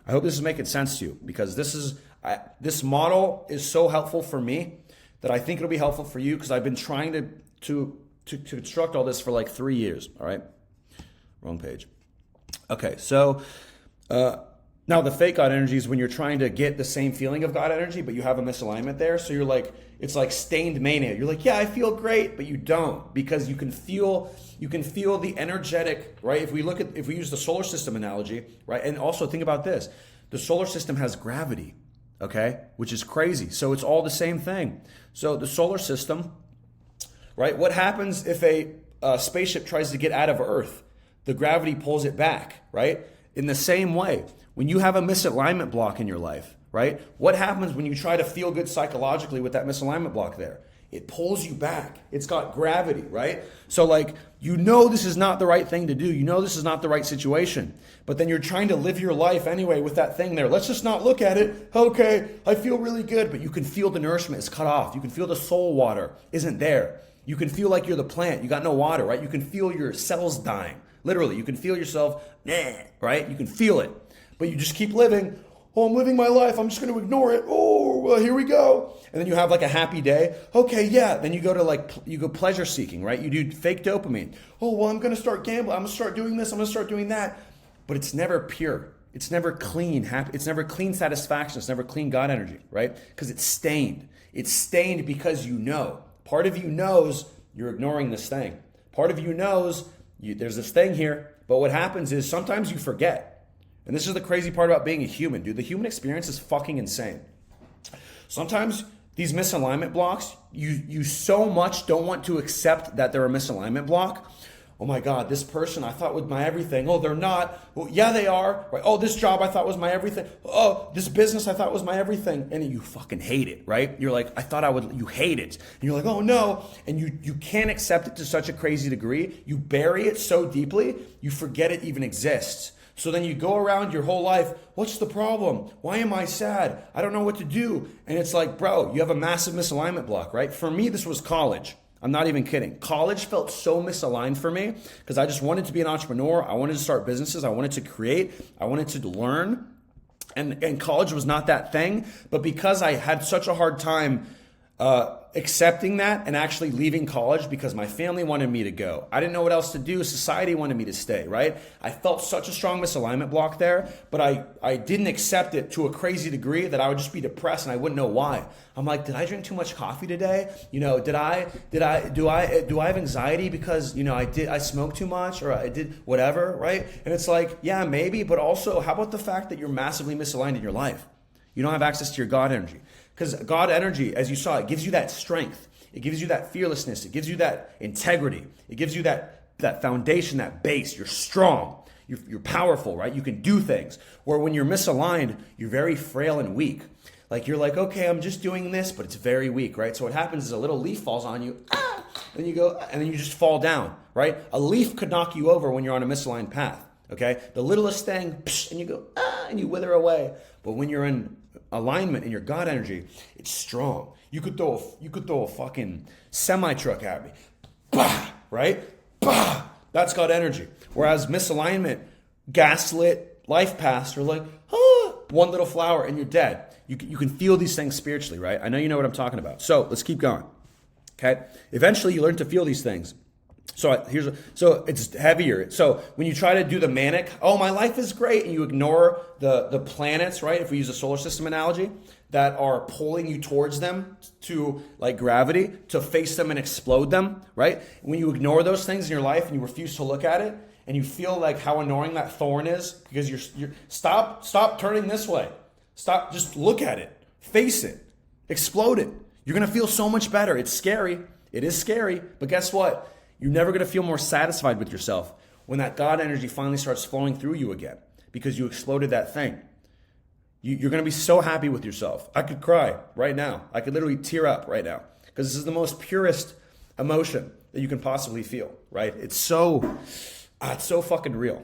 I hope this is making sense to you, because this model is so helpful for me that I think it'll be helpful for you, because I've been trying to construct all this for like 3 years. All right, wrong page. Okay, so now the fake God energy is when you're trying to get the same feeling of God energy, but you have a misalignment there. So you're like, it's like stained mania. You're like, yeah, I feel great, but you don't, because you can feel the energetic, right? If we use the solar system analogy, right? And also think about this. The solar system has gravity, okay? Which is crazy. So it's all the same thing. So the solar system, right? What happens if a spaceship tries to get out of Earth? The gravity pulls it back, right? In the same way, when you have a misalignment block in your life, right? What happens when you try to feel good psychologically with that misalignment block there? It pulls you back. It's got gravity, right? So like, you know this is not the right thing to do. You know this is not the right situation. But then you're trying to live your life anyway with that thing there. Let's just not look at it. Okay, I feel really good. But you can feel the nourishment is cut off. You can feel the soul water isn't there. You can feel like you're the plant. You got no water, right? You can feel your cells dying. Literally, you can feel yourself, right? You can feel it. But you just keep living. Oh, I'm living my life. I'm just going to ignore it. Oh, well, here we go. And then you have like a happy day. Okay, yeah. Then you go to you go pleasure seeking, right? You do fake dopamine. Oh, well, I'm going to start gambling. I'm going to start doing this. I'm going to start doing that. But it's never pure. It's never clean. It's never clean satisfaction. It's never clean God energy, right? Because it's stained. It's stained because you know. Part of you knows you're ignoring this thing. Part of you knows there's this thing here. But what happens is sometimes you forget. And this is the crazy part about being a human, dude. The human experience is fucking insane. Sometimes these misalignment blocks, you so much don't want to accept that they're a misalignment block. Oh my God, this person I thought was my everything. Oh, they're not. Well, yeah, they are. Right? Oh, this job I thought was my everything. Oh, this business I thought was my everything. And you fucking hate it, right? You're like, you hate it. And you're like, oh no. And you can't accept it to such a crazy degree. You bury it so deeply, you forget it even exists. So then you go around your whole life, what's the problem? Why am I sad? I don't know what to do. And it's like, bro, you have a massive misalignment block, right? For me, this was college. I'm not even kidding. College felt so misaligned for me because I just wanted to be an entrepreneur. I wanted to start businesses. I wanted to create. I wanted to learn. And college was not that thing. But because I had such a hard time accepting that and actually leaving college because my family wanted me to go. I didn't know what else to do. Society wanted me to stay, right? I felt such a strong misalignment block there, but I didn't accept it to a crazy degree that I would just be depressed and I wouldn't know why. I'm like, did I drink too much coffee today? You know, do I have anxiety because, you know, I smoked too much or I did whatever, right? And it's like, yeah, maybe, but also how about the fact that you're massively misaligned in your life? You don't have access to your God energy. Because God energy, as you saw, it gives you that strength. It gives you that fearlessness. It gives you that integrity. It gives you that foundation, that base. You're strong. You're powerful, right? You can do things. Where when you're misaligned, you're very frail and weak. Like you're like, okay, I'm just doing this, but it's very weak, right? So what happens is a little leaf falls on you, and you go, and then you just fall down, right? A leaf could knock you over when you're on a misaligned path, okay? The littlest thing, and you go, and you wither away. But when you're in alignment in your God energy, it's strong. You could throw a fucking semi truck at me, bah, right? Bah, that's God energy. Whereas misalignment, gaslit life paths are like, one little flower and you're dead. You can feel these things spiritually, right? I know you know what I'm talking about. So let's keep going. Okay. Eventually, you learn to feel these things. So it's heavier. So when you try to do the manic, oh, my life is great, and you ignore the planets, right? If we use a solar system analogy, that are pulling you towards them to like gravity, to face them and explode them, right? When you ignore those things in your life and you refuse to look at it, and you feel like how annoying that thorn is because you're stop turning this way. Stop, just look at it, face it, explode it. You're gonna feel so much better. It's scary. It is scary, but guess what? You're never going to feel more satisfied with yourself when that God energy finally starts flowing through you again because you exploded that thing. You're going to be so happy with yourself. I could cry right now. I could literally tear up right now because this is the most purest emotion that you can possibly feel, right? It's so fucking real.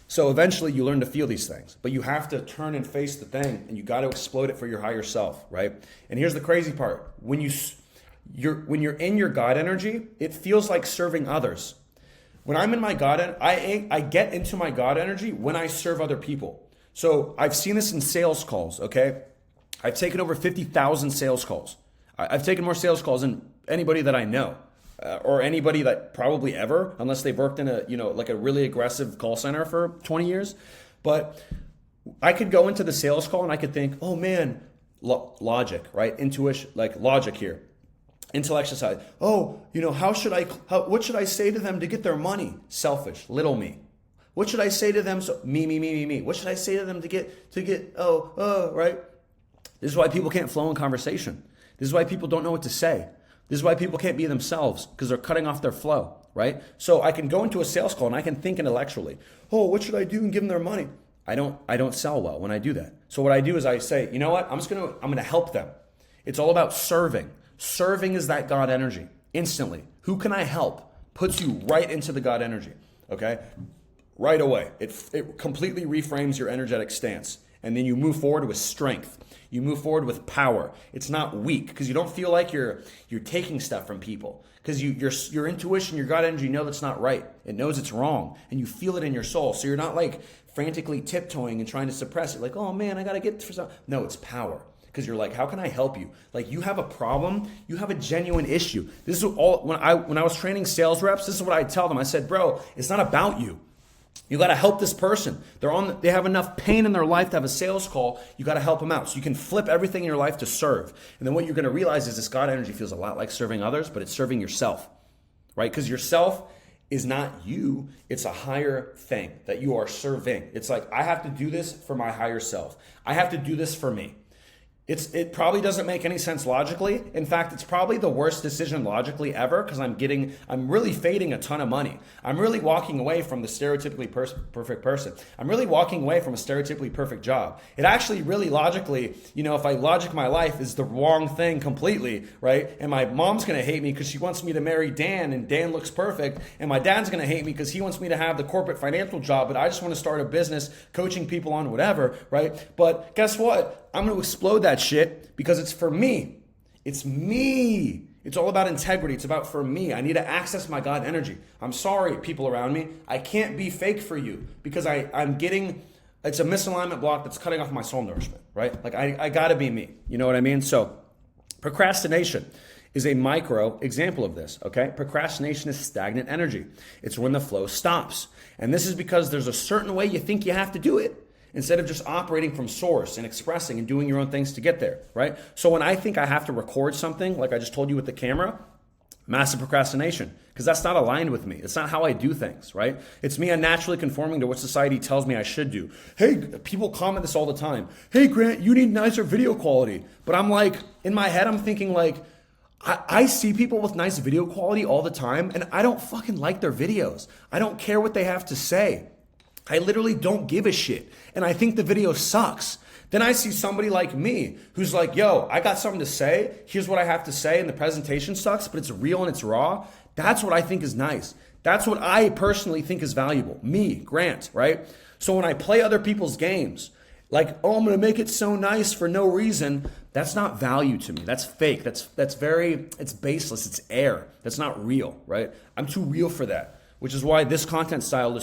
So eventually you learn to feel these things, but you have to turn and face the thing, and you got to explode it for your higher self, right? And here's the crazy part. When you're in your God energy, it feels like serving others. When I'm in my God, I get into my God energy when I serve other people. So I've seen this in sales calls, okay? I've taken over 50,000 sales calls. I've taken more sales calls than anybody that I know, or anybody that probably ever, unless they've worked in a really aggressive call center for 20 years. But I could go into the sales call and I could think, oh man, logic, right? Intuition, like logic here. Intellectual side. Oh, what should I say to them to get their money? Selfish, little me. What should I say to them? So me. What should I say to them to get right? This is why people can't flow in conversation. This is why people don't know what to say. This is why people can't be themselves because they're cutting off their flow, right? So I can go into a sales call and I can think intellectually. Oh, what should I do and give them their money? I don't sell well when I do that. So what I do is I say, you know what? I'm going to help them. It's all about serving. Serving is that God energy instantly. Who can I help? Puts you right into the God energy, okay? Right away. It completely reframes your energetic stance. And then you move forward with strength. You move forward with power. It's not weak because you don't feel like you're taking stuff from people. Because your intuition, your God energy know that's not right. It knows it's wrong. And you feel it in your soul. So you're not like frantically tiptoeing and trying to suppress it. Like, oh man, I got to get for something. No, it's power. Because you're like, how can I help you? Like, you have a problem. You have a genuine issue. This is all, when I was training sales reps, this is what I tell them. I said, bro, it's not about you. You got to help this person. They have enough pain in their life to have a sales call. You got to help them out. So you can flip everything in your life to serve. And then what you're going to realize is this God energy feels a lot like serving others, but it's serving yourself, right? Because yourself is not you. It's a higher thing that you are serving. It's like, I have to do this for my higher self. I have to do this for me. It probably doesn't make any sense logically. In fact, it's probably the worst decision logically ever because I'm really fading a ton of money. I'm really walking away from the stereotypically perfect person. I'm really walking away from a stereotypically perfect job. It actually really logically, if I logic my life, is the wrong thing completely, right? And my mom's going to hate me because she wants me to marry Dan and Dan looks perfect. And my dad's going to hate me because he wants me to have the corporate financial job, but I just want to start a business coaching people on whatever, right? But guess what? I'm going to explode that shit because it's for me. It's me. It's all about integrity. It's about for me. I need to access my God energy. I'm sorry, people around me. I can't be fake for you because it's a misalignment block that's cutting off my soul nourishment, right? Like I got to be me. You know what I mean? So procrastination. is a micro example of this, okay? Procrastination is stagnant energy. It's when the flow stops. And this is because there's a certain way you think you have to do it instead of just operating from source and expressing and doing your own things to get there, right? So when I think I have to record something, like I just told you with the camera, massive procrastination, because that's not aligned with me. It's not how I do things, right? It's me unnaturally conforming to what society tells me I should do. Hey, people comment this all the time. Hey, Grant, you need nicer video quality. But I'm like, in my head, I'm thinking like, I see people with nice video quality all the time, and I don't fucking like their videos. I don't care what they have to say. I literally don't give a shit. And I think the video sucks. Then I see somebody like me who's like, yo, I got something to say. Here's what I have to say. And the presentation sucks, but it's real and it's raw. That's what I think is nice. That's what I personally think is valuable. Me, Grant, right? So when I play other people's games, like, oh, I'm going to make it so nice for no reason. That's not value to me. That's fake. It's baseless. It's air. That's not real, right? I'm too real for that, which is why this content style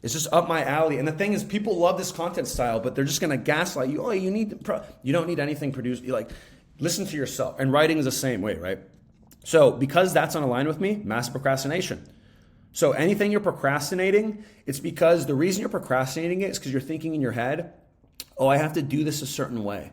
it's just up my alley. And the thing is, people love this content style, but they're just going to gaslight you. Oh, you don't need anything produced. Listen to yourself. And writing is the same way, right? So because that's unaligned with me, massive procrastination. So anything you're procrastinating, it's because the reason you're procrastinating it is because you're thinking in your head, oh, I have to do this a certain way,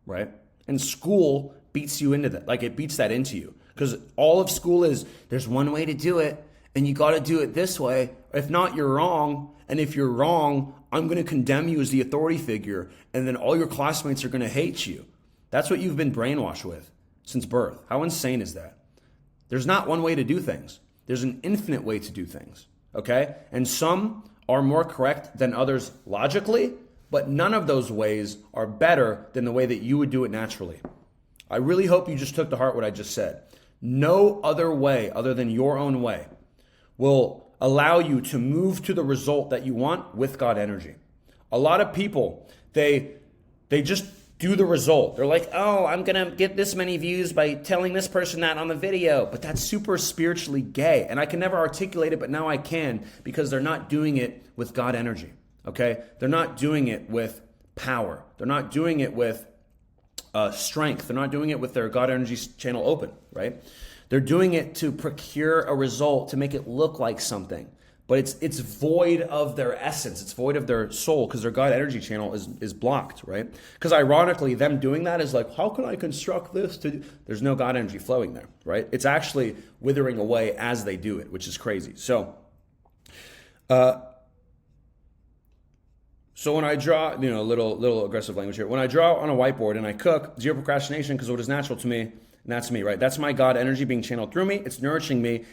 right? And school beats you into that. Like it beats that into you because all of school is there's one way to do it and you got to do it this way. If not, you're wrong. And if you're wrong, I'm going to condemn you as the authority figure. And then all your classmates are going to hate you. That's what you've been brainwashed with since birth. How insane is that? There's not one way to do things. There's an infinite way to do things, okay? And some are more correct than others logically, but none of those ways are better than the way that you would do it naturally. I really hope you just took to heart what I just said. No other way other than your own way will allow you to move to the result that you want with God energy. A lot of people, they just do the result. They're like, oh, I'm going to get this many views by telling this person that on the video. But that's super spiritually gay. And I can never articulate it, but now I can because they're not doing it with God energy. Okay? They're not doing it with power. They're not doing it with strength. They're not doing it with their God energy channel open, right? They're doing it to procure a result, to make it look like something. But it's void of their essence. It's void of their soul because their God energy channel is blocked, right? Because ironically, them doing that is like, how can I construct this? There's no God energy flowing there, right? It's actually withering away as they do it, which is crazy. So when I draw, a little aggressive language here. When I draw on a whiteboard and I cook, zero procrastination because what is natural to me, and that's me, right? That's my God energy being channeled through me. It's nourishing me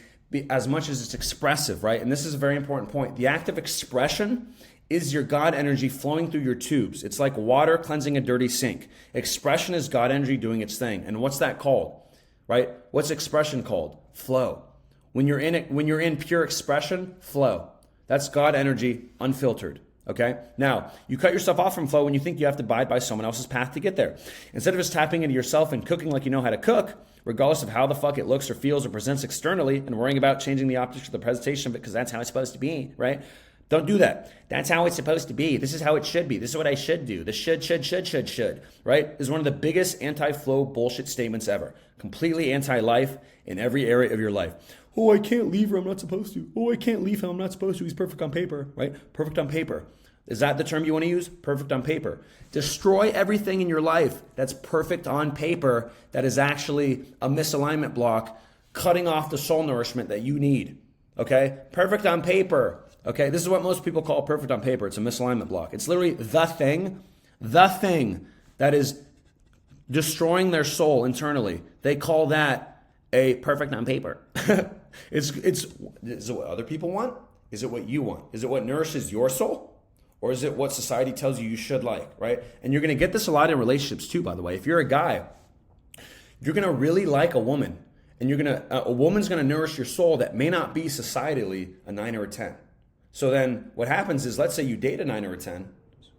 as much as it's expressive, right? And this is a very important point. The act of expression is your God energy flowing through your tubes. It's like water cleansing a dirty sink. Expression is God energy doing its thing. And what's that called, right? What's expression called? Flow. When you're in pure expression, flow. That's God energy unfiltered. Okay? Now, you cut yourself off from flow when you think you have to abide by someone else's path to get there. Instead of just tapping into yourself and cooking like you know how to cook, regardless of how the fuck it looks or feels or presents externally, and worrying about changing the optics of the presentation because that's how it's supposed to be, right? Don't do that. That's how it's supposed to be. This is how it should be. This is what I should do. The should, right? Is one of the biggest anti-flow bullshit statements ever. Completely anti-life in every area of your life. Oh, I can't leave where I'm not supposed to. Oh, I can't leave how I'm not supposed to. He's perfect on paper, right? Perfect on paper. Is that the term you want to use? Perfect on paper. Destroy everything in your life that's perfect on paper that is actually a misalignment block, cutting off the soul nourishment that you need. Okay? Perfect on paper. Okay? This is what most people call perfect on paper. It's a misalignment block. It's literally the thing that is destroying their soul internally. They call that a perfect on paper. Is it what other people want? Is it what you want? Is it what nourishes your soul? Or is it what society tells you should like, right? And you're going to get this a lot in relationships too, by the way. If you're a guy, you're going to really like a woman. And a woman's going to nourish your soul that may not be societally a 9 or a 10. So then what happens is, let's say you date a 9 or a 10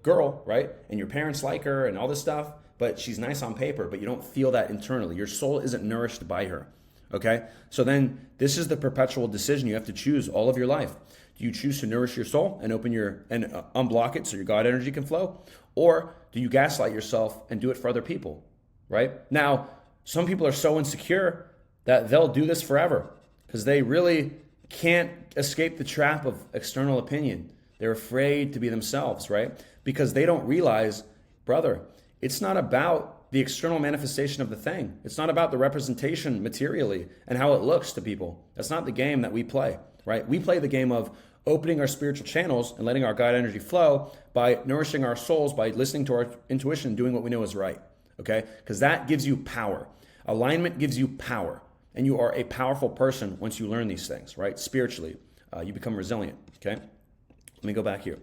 girl, right? And your parents like her and all this stuff, but she's nice on paper, but you don't feel that internally. Your soul isn't nourished by her, okay? So then this is the perpetual decision you have to choose all of your life. Do you choose to nourish your soul and unblock it so your God energy can flow? Or do you gaslight yourself and do it for other people, right? Now, Some people are so insecure that they'll do this forever because they really can't escape the trap of external opinion. They're afraid to be themselves, right? Because they don't realize, brother, it's not about the external manifestation of the thing. It's not about the representation materially and how it looks to people. That's not the game that we play, right? We play the game of opening our spiritual channels and letting our God energy flow by nourishing our souls, by listening to our intuition and doing what we know is right, okay? Because that gives you power. Alignment gives you power. And you are a powerful person once you learn these things, right? Spiritually, you become resilient, okay? Let me go back here.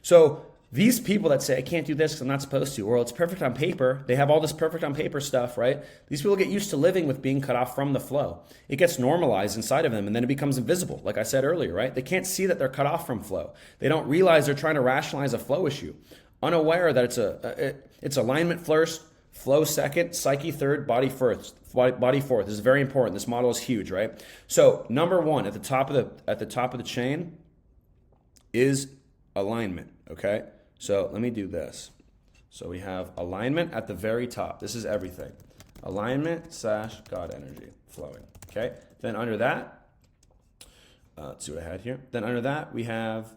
So these people that say, I can't do this because I'm not supposed to, or it's perfect on paper, they have all this perfect on paper stuff, right? These people get used to living with being cut off from the flow. It gets normalized inside of them, and then it becomes invisible, like I said earlier, right? They can't see that they're cut off from flow. They don't realize they're trying to rationalize a flow issue, unaware that it's alignment first, flow second, psyche third, body first. Body fourth. This is very important. This model is huge, right? So number one at the top of the chain is alignment. Okay. So let me do this. So we have alignment at the very top. This is everything. Alignment / God energy flowing. Okay. Then under that, let's see what I had here. Then under that we have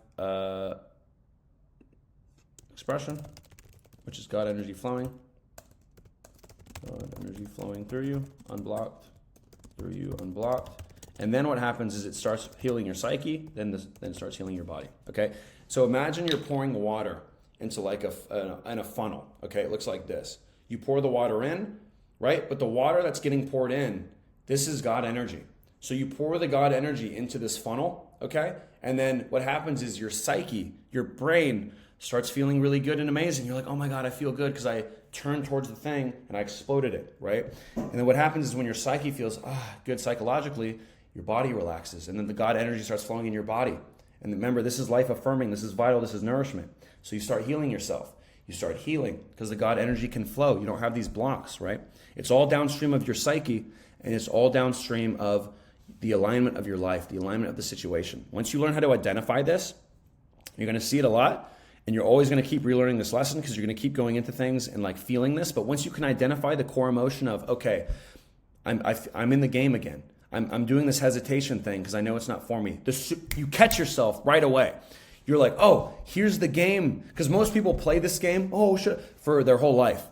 expression, which is God energy flowing. God energy flowing through you, unblocked, through you, unblocked. And then what happens is it starts healing your psyche, then it starts healing your body, okay? So imagine you're pouring water into like a funnel, okay? It looks like this. You pour the water in, right? But the water that's getting poured in, this is God energy. So you pour the God energy into this funnel, okay? And then what happens is your psyche, your brain starts feeling really good and amazing. You're like, oh my God, I feel good because I turned towards the thing and I exploded it, right? And then what happens is when your psyche feels good psychologically, your body relaxes, and then the God energy starts flowing in your body. And remember, this is life affirming, this is vital, this is nourishment. So you start healing yourself. You start healing because the God energy can flow. You don't have these blocks, right? It's all downstream of your psyche, and it's all downstream of the alignment of your life, the alignment of the situation. Once you learn how to identify this, you're going to see it a lot. And you're always going to keep relearning this lesson because you're going to keep going into things and like feeling this. But once you can identify the core emotion of, okay, I'm in the game again. I'm doing this hesitation thing because I know it's not for me. You catch yourself right away. You're like, oh, here's the game. Because most people play this game, for their whole life.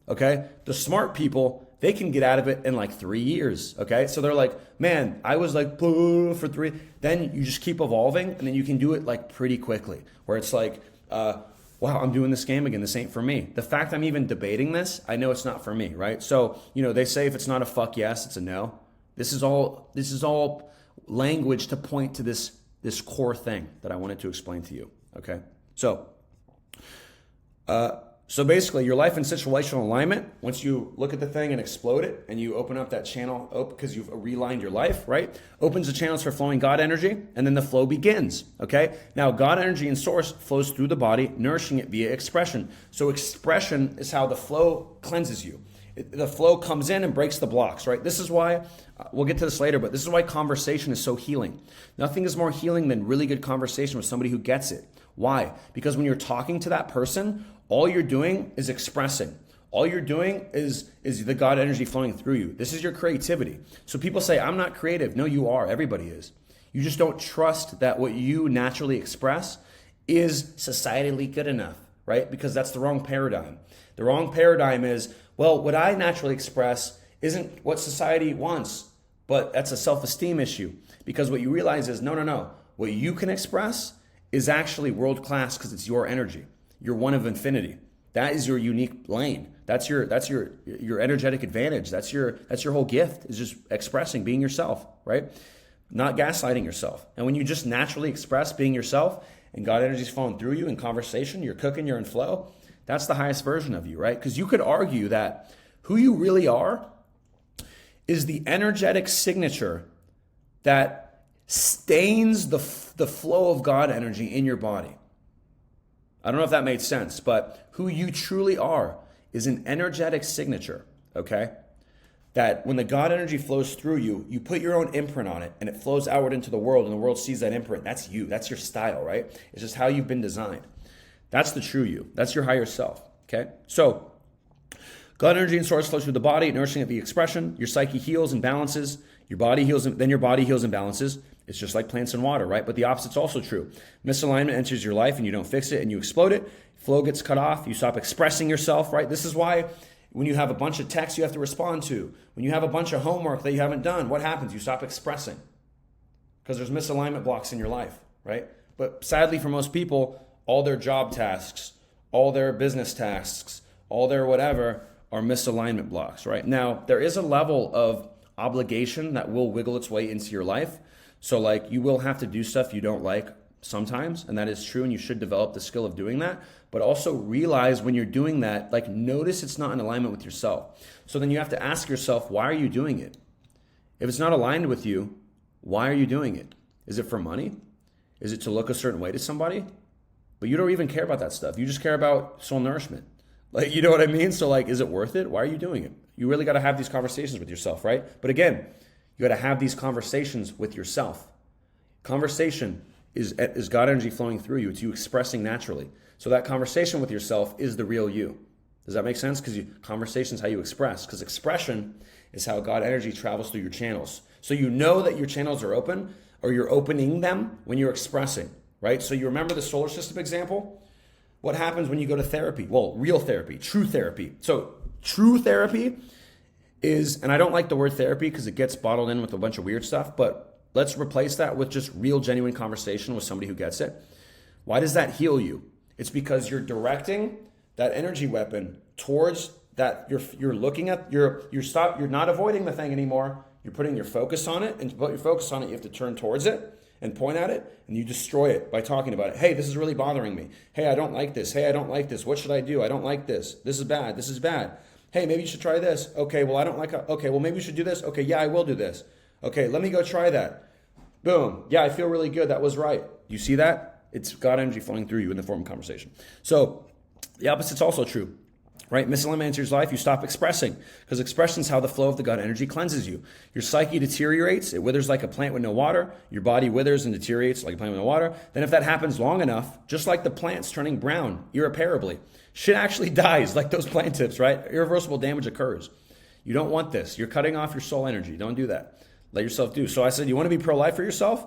Okay? The smart people, they can get out of it in like 3 years. Okay? So they're like, man, I was like, for 3. Then you just keep evolving, and then you can do it like pretty quickly. Where it's like, wow, I'm doing this game again. This ain't for me. The fact I'm even debating this, I know it's not for me, right? So, they say if it's not a fuck yes, it's a no. This is all language to point to this core thing that I wanted to explain to you, okay? So basically your life in situational alignment, once you look at the thing and explode it and you open up that channel because you've realigned your life, right? Opens the channels for flowing God energy, and then the flow begins, okay? Now God energy and source flows through the body, nourishing it via expression. So expression is how the flow cleanses you. The flow comes in and breaks the blocks, right? This is why, we'll get to this later, but this is why conversation is so healing. Nothing is more healing than really good conversation with somebody who gets it. Why? Because when you're talking to that person, all you're doing is expressing. All you're doing is the God energy flowing through you. This is your creativity. So people say, I'm not creative. No, you are. Everybody is. You just don't trust that what you naturally express is societally good enough, right? Because that's the wrong paradigm. The wrong paradigm is, well, what I naturally express isn't what society wants, but that's a self-esteem issue. Because what you realize is, no. What you can express is actually world-class because it's your energy. You're one of infinity. That is your unique lane. That's your energetic advantage. That's your whole gift, is just expressing, being yourself, right? Not gaslighting yourself. And when you just naturally express being yourself and God energy is flowing through you in conversation, you're cooking, you're in flow, that's the highest version of you, right? Because you could argue that who you really are is the energetic signature that stains the flow of God energy in your body. I don't know if that made sense, but who you truly are is an energetic signature, okay? That when the God energy flows through you, you put your own imprint on it and it flows outward into the world and the world sees that imprint. That's you. That's your style, right? It's just how you've been designed. That's the true you. That's your higher self, okay? So God energy and source flows through the body, nourishing at the expression. Your psyche heals and balances. Your body heals, and then your body heals and balances. It's just like plants and water, right? But the opposite's also true. Misalignment enters your life and you don't fix it and you explode it. Flow gets cut off. You stop expressing yourself, right? This is why when you have a bunch of texts you have to respond to, when you have a bunch of homework that you haven't done, what happens? You stop expressing because there's misalignment blocks in your life, right? But sadly for most people, all their job tasks, all their business tasks, all their whatever are misalignment blocks, right? Now, there is a level of obligation that will wiggle its way into your life. So like you will have to do stuff you don't like sometimes, and that is true, and you should develop the skill of doing that. But also realize when you're doing that, like notice it's not in alignment with yourself. So then you have to ask yourself, why are you doing it? If it's not aligned with you, why are you doing it? Is it for money? Is it to look a certain way to somebody? But you don't even care about that stuff. You just care about soul nourishment. Like, you know what I mean? So like, is it worth it? Why are you doing it? You really got to have these conversations with yourself, right? But again, you got to have these conversations with yourself. Conversation is God energy flowing through you. It's you expressing naturally. So that conversation with yourself is the real you. Does that make sense? Because conversation is how you express. Because expression is how God energy travels through your channels. So you know that your channels are open, or you're opening them when you're expressing, right? So you remember the solar system example? What happens when you go to therapy? Well, real therapy, true therapy. So true therapy is, and I don't like the word therapy because it gets bottled in with a bunch of weird stuff, but let's replace that with just real, genuine conversation with somebody who gets it. Why does that heal you? It's because you're directing that energy weapon towards that. You're looking at, you're not avoiding the thing anymore. You're putting your focus on it, and to put your focus on it, you have to turn towards it and point at it, and you destroy it by talking about it. Hey, this is really bothering me. Hey, I don't like this. Hey, I don't like this. What should I do? I don't like this. This is bad. This is bad. Hey, maybe you should try this. Okay, well, I don't like it. Okay, well, maybe you should do this. Okay, yeah, I will do this. Okay, let me go try that. Boom. Yeah, I feel really good. That was right. You see that? It's God energy flowing through you in the form of conversation. So the opposite's also true. Right? Misalignment enters your life, you stop expressing, because expression is how the flow of the God energy cleanses you. Your psyche deteriorates, it withers like a plant with no water. Your body withers and deteriorates like a plant with no water. Then if that happens long enough, just like the plants turning brown irreparably, shit actually dies like those plant tips, right? Irreversible damage occurs. You don't want this. You're cutting off your soul energy. Don't do that. Let yourself do. So I said, you want to be pro-life for yourself?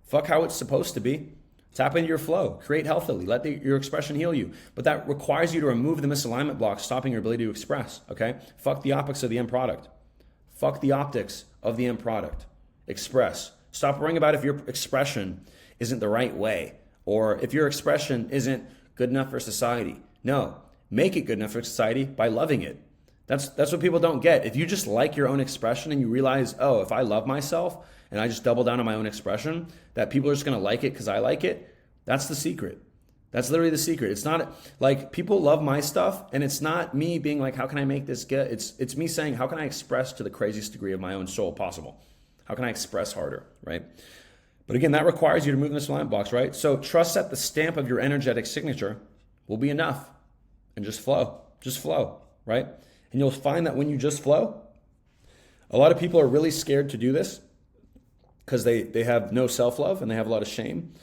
Fuck how it's supposed to be. Tap into your flow. Create healthily. Let your expression heal you. But that requires you to remove the misalignment blocks, stopping your ability to express, okay? Fuck the optics of the end product. Fuck the optics of the end product. Express. Stop worrying about if your expression isn't the right way, or if your expression isn't good enough for society. No. Make it good enough for society by loving it. That's what people don't get. If you just like your own expression and you realize, oh, if I love myself and I just double down on my own expression, that people are just going to like it because I like it, that's the secret. That's literally the secret. It's not like people love my stuff, and it's not me being like, how can I make this good? It's me saying, how can I express to the craziest degree of my own soul possible? How can I express harder, right? But again, that requires you to move in this alignment box, right? So trust that the stamp of your energetic signature will be enough, and just flow, right? And you'll find that when you just flow, a lot of people are really scared to do this because they have no self-love and they have a lot of shame.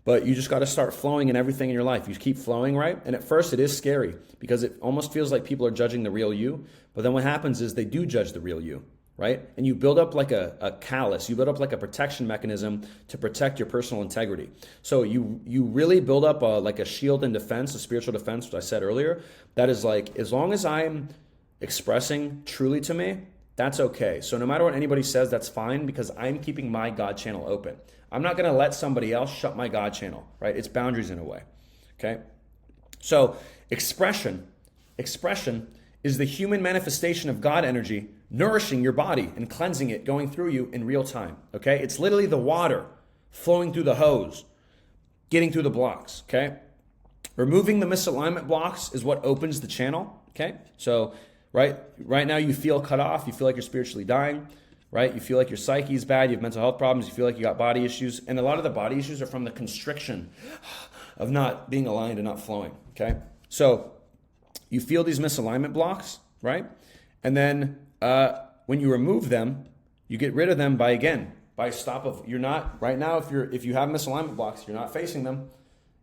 But you just got to start flowing in everything in your life. You keep flowing, right? And at first it is scary because it almost feels like people are judging the real you. But then what happens is they do judge the real you, right? And you build up like a callus. You build up like a protection mechanism to protect your personal integrity. So you really build up like a shield and defense, a spiritual defense, which I said earlier. That is like, as long as I'm expressing truly to me, that's okay. So no matter what anybody says, that's fine because I'm keeping my God channel open. I'm not going to let somebody else shut my God channel, right? It's boundaries in a way, okay? So expression is the human manifestation of God energy nourishing your body and cleansing it, going through you in real time, okay? It's literally the water flowing through the hose, getting through the blocks, okay? Removing the misalignment blocks is what opens the channel, okay? So right now you feel cut off, you feel like you're spiritually dying, right? You feel like your psyche is bad, you have mental health problems, you feel like you got body issues, and a lot of the body issues are from the constriction of not being aligned and not flowing, okay? So you feel these misalignment blocks, right? And then when you remove them, you get rid of them you're not, right now, if you have misalignment blocks, you're not facing them,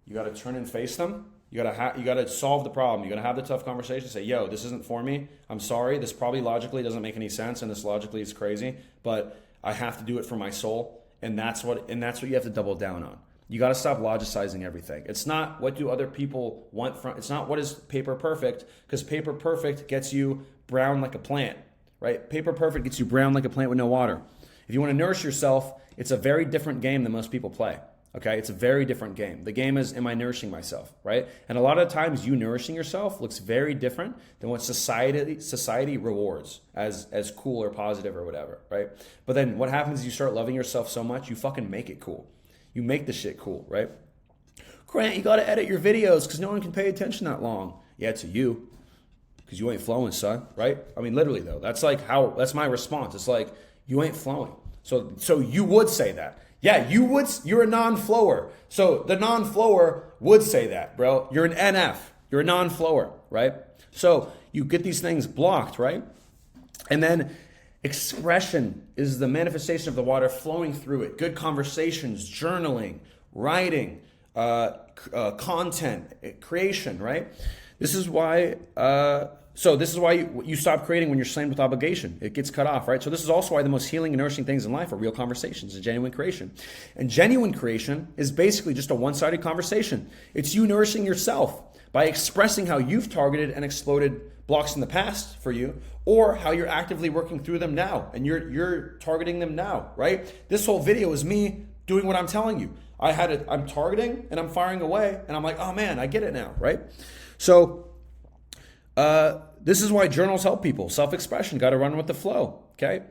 you got to turn and face them, You gotta solve the problem. You gotta have the tough conversation. Say, yo, this isn't for me. I'm sorry. This probably logically doesn't make any sense, and this logically is crazy. But I have to do it for my soul, and that's what you have to double down on. You got to stop logicizing everything. It's not what do other people want from. It's not what is paper perfect, because paper perfect gets you brown like a plant, right? Paper perfect gets you brown like a plant with no water. If you want to nourish yourself, it's a very different game than most people play. Okay, it's a very different game. The game is, am I nourishing myself, right? And a lot of times you nourishing yourself looks very different than what society rewards as cool or positive or whatever, right? But then what happens is you start loving yourself so much, you fucking make it cool. You make the shit cool, right? Grant, you got to edit your videos because no one can pay attention that long. Yeah, to you, because you ain't flowing, son, right? I mean, literally though, that's my response. It's like, you ain't flowing. So you would say that. Yeah, you would. You're a non-flower. So the non-flower would say that, bro. You're an NF. You're a non-flower, right? So you get these things blocked, right? And then expression is the manifestation of the water flowing through it. Good conversations, journaling, writing, content, creation, right? This is why. This is why you stop creating when you're slammed with obligation. It gets cut off, right? So this is also why the most healing and nourishing things in life are real conversations and genuine creation. And genuine creation is basically just a one-sided conversation. It's you nourishing yourself by expressing how you've targeted and exploded blocks in the past for you, or how you're actively working through them now and you're targeting them now, right? This whole video is me doing what I'm telling you. I'm targeting and I'm firing away and I'm like, oh man, I get it now, right? So this is why journals help people. Self-expression, got to run with the flow, okay?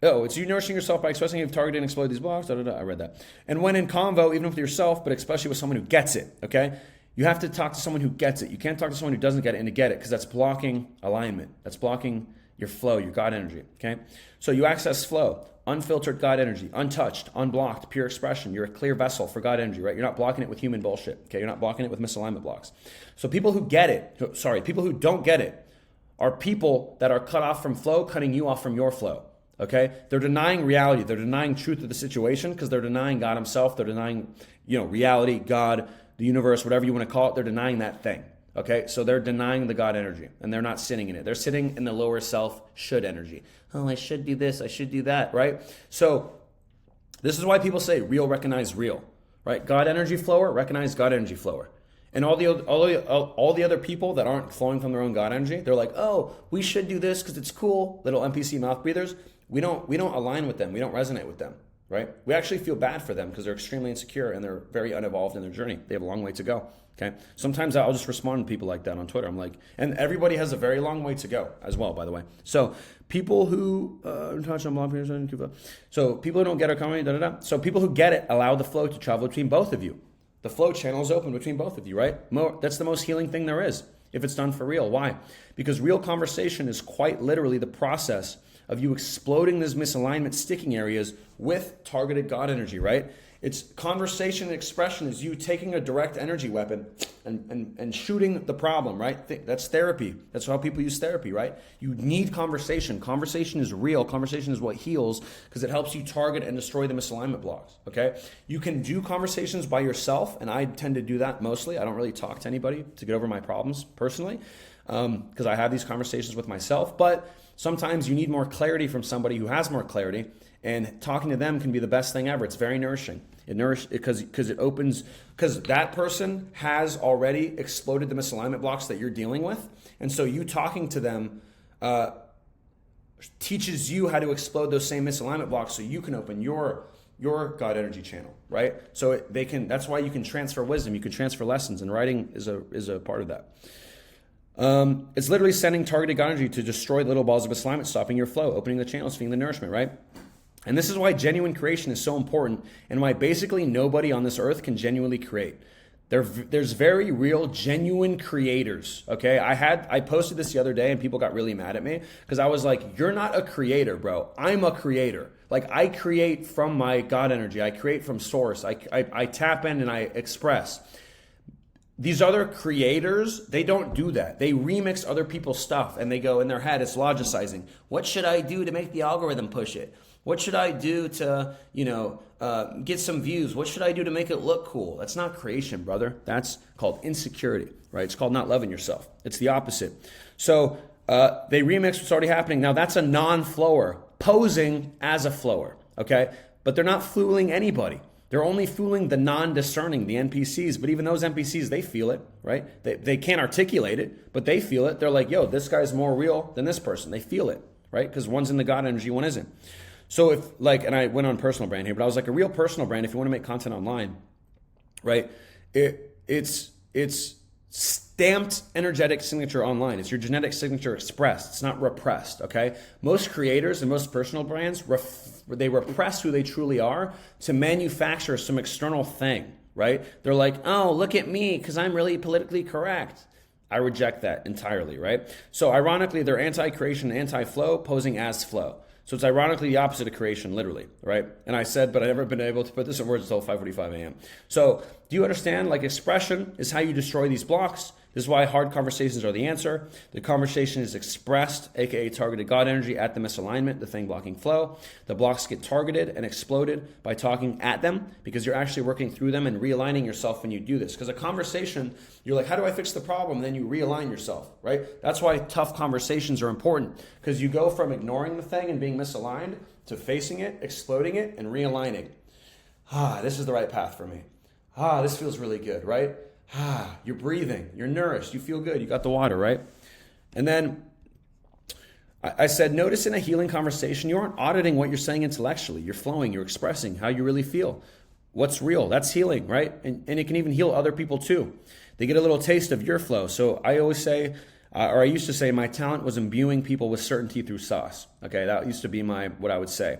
It's you nourishing yourself by expressing you've targeted and exploded these blocks. I read that. And when in convo, even with yourself, but especially with someone who gets it, okay? You have to talk to someone who gets it. You can't talk to someone who doesn't get it and to get it, because that's blocking alignment. That's blocking your flow, your God energy, okay? So you access flow, unfiltered God energy, untouched, unblocked, pure expression. You're a clear vessel for God energy, right? You're not blocking it with human bullshit, okay? You're not blocking it with misalignment blocks. So people who don't get it are people that are cut off from flow, cutting you off from your flow, okay? They're denying reality. They're denying truth of the situation because they're denying God himself. They're denying, reality, God, the universe, whatever you want to call it. They're denying that thing. Okay, so they're denying the God energy and they're not sitting in it. They're sitting in the lower self should energy. Oh, I should do this, I should do that, right? So this is why people say real recognize real, right? God energy flower, recognize God energy flower. And all the other people that aren't flowing from their own God energy, they're like, oh, we should do this because it's cool, little NPC mouth breathers. We don't align with them. We don't resonate with them, right? We actually feel bad for them because they're extremely insecure and they're very unevolved in their journey. They have a long way to go. Okay. Sometimes I'll just respond to people like that on Twitter. I'm like, and everybody has a very long way to go as well, by the way. So people who so people who don't get our comment, So people who get it allow the flow to travel between both of you. The flow channel is open between both of you, right? That's the most healing thing there is if it's done for real. Why? Because real conversation is quite literally the process of you exploding these misalignment sticking areas with targeted God energy, right? It's conversation and expression is you taking a direct energy weapon and shooting the problem, right? That's therapy. That's how people use therapy, right? You need conversation. Conversation is real. Conversation is what heals because it helps you target and destroy the misalignment blocks, okay? You can do conversations by yourself, and I tend to do that mostly. I don't really talk to anybody to get over my problems personally because I have these conversations with myself, but sometimes you need more clarity from somebody who has more clarity. And talking to them can be the best thing ever. It's very nourishing. Because that person has already exploded the misalignment blocks that you're dealing with. And so you talking to them teaches you how to explode those same misalignment blocks so you can open your God energy channel, right? So that's why you can transfer wisdom, you can transfer lessons, and writing is a part of that. It's literally sending targeted God energy to destroy little balls of misalignment, stopping your flow, opening the channels, feeding the nourishment, right? And this is why genuine creation is so important and why basically nobody on this earth can genuinely create. There's very real, genuine creators, okay? I posted this the other day and people got really mad at me because I was like, you're not a creator, bro. I'm a creator. Like I create from my God energy. I create from source. I tap in and I express. These other creators, they don't do that. They remix other people's stuff and they go in their head, it's logicizing. What should I do to make the algorithm push it? What should I do to, get some views? What should I do to make it look cool? That's not creation, brother. That's called insecurity, right? It's called not loving yourself. It's the opposite. So they remix what's already happening. Now that's a non-flower posing as a flower, okay? But they're not fooling anybody. They're only fooling the non-discerning, the NPCs. But even those NPCs, they feel it, right? They can't articulate it, but they feel it. They're like, yo, this guy's more real than this person. They feel it, right? Because one's in the God energy, one isn't. So if and I went on personal brand here, but I was like, a real personal brand, if you want to make content online, right? It's stamped energetic signature online. It's your genetic signature expressed. It's not repressed, okay? Most creators and most personal brands, they repress who they truly are to manufacture some external thing, right? They're like, oh, look at me because I'm really politically correct. I reject that entirely, right? So ironically, they're anti-creation, anti-flow, posing as flow. So it's ironically the opposite of creation, literally, right? And I said, but I've never been able to put this in words until 5:45 a.m. So do you understand? Like, expression is how you destroy these blocks. This is why hard conversations are the answer. The conversation is expressed, aka targeted God energy, at the misalignment, the thing blocking flow. The blocks get targeted and exploded by talking at them, because you're actually working through them and realigning yourself when you do this. Because a conversation, you're like, how do I fix the problem? And then you realign yourself, right? That's why tough conversations are important, because you go from ignoring the thing and being misaligned to facing it, exploding it, and realigning. This is the right path for me. This feels really good, right? You're breathing, you're nourished, you feel good, you got the water, right? And then I said, notice in a healing conversation, you aren't auditing what you're saying intellectually. You're flowing, you're expressing how you really feel. What's real? That's healing, right? And it can even heal other people too. They get a little taste of your flow. So I always say, or I used to say, my talent was imbuing people with certainty through sauce. Okay, that used to be what I would say.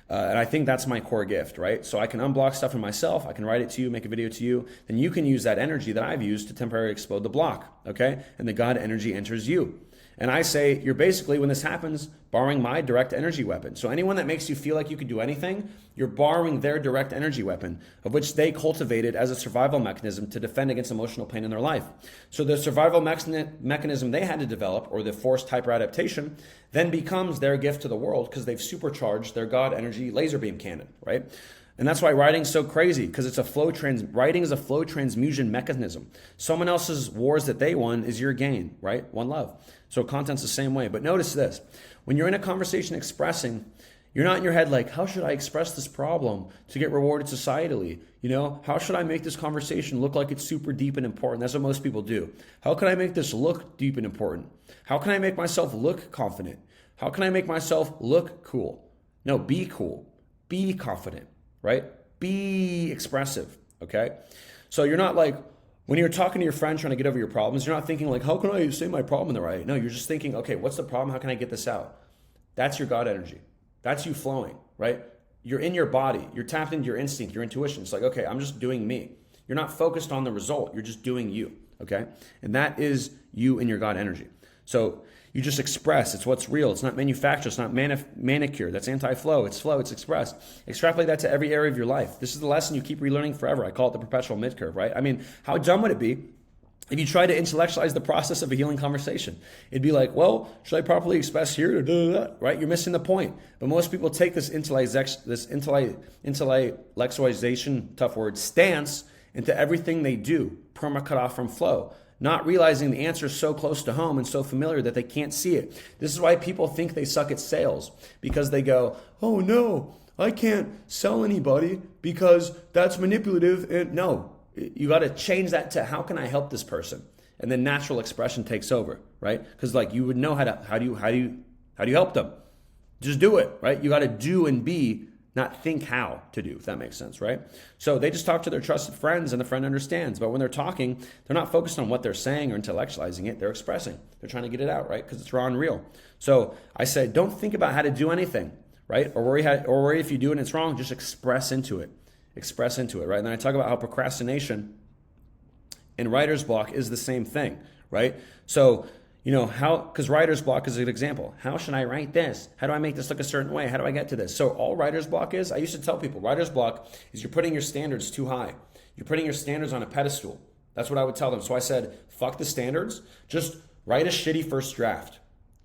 And I think that's my core gift, right? So I can unblock stuff in myself. I can write it to you, make a video to you. Then you can use that energy that I've used to temporarily explode the block, okay? And the God energy enters you. And I say, you're basically, when this happens, borrowing my direct energy weapon. So anyone that makes you feel like you could do anything, you're borrowing their direct energy weapon, of which they cultivated as a survival mechanism to defend against emotional pain in their life. So the survival mechanism they had to develop, or the forced hyperadaptation, then becomes their gift to the world because they've supercharged their God energy laser beam cannon, right? And that's why writing's so crazy, because it's writing is a flow transmusion mechanism. Someone else's wars that they won is your gain, right? One love. So content's the same way. But notice this, when you're in a conversation expressing, you're not in your head like, how should I express this problem to get rewarded societally? How should I make this conversation look like it's super deep and important? That's what most people do. How can I make this look deep and important? How can I make myself look confident? How can I make myself look cool? No, be cool. Be confident, right? Be expressive, okay? So you're not like, when you're talking to your friend trying to get over your problems, you're not thinking like, how can I say my problem in the right? No, you're just thinking, okay, what's the problem? How can I get this out? That's your God energy. That's you flowing, right? You're in your body. You're tapped into your instinct, your intuition. It's like, okay, I'm just doing me. You're not focused on the result. You're just doing you, okay? And that is you in your God energy. So you just express. It's what's real. It's not manufactured. It's not manicure. That's anti-flow. It's flow. It's express. Extrapolate that to every area of your life. This is the lesson you keep relearning forever. I call it the perpetual mid-curve, right? I mean, how dumb would it be if you try to intellectualize the process of a healing conversation? It'd be like, well, should I properly express here? Right? You're missing the point. But most people take this intellectualization, tough word, stance into everything they do, perma cut off from flow, not realizing the answer is so close to home and so familiar that they can't see it. This is why people think they suck at sales, because they go, oh no, I can't sell anybody because that's manipulative. And no, you got to change that to how can I help this person? And then natural expression takes over, right? Because like you would know how do you help them? Just do it, right? You got to do and be, not think how to do, if that makes sense, right? So they just talk to their trusted friends and the friend understands. But when they're talking, they're not focused on what they're saying or intellectualizing it. They're expressing. They're trying to get it out, right? Because it's raw and real. So I said, don't think about how to do anything, right? Or worry if you do it and it's wrong, just express into it. Express into it, right? And then I talk about how procrastination and writer's block is the same thing, right? So because writer's block is a good example. How should I write this? How do I make this look a certain way? How do I get to this? So all writer's block is, I used to tell people, writer's block is you're putting your standards too high. You're putting your standards on a pedestal. That's what I would tell them. So I said, fuck the standards. Just write a shitty first draft.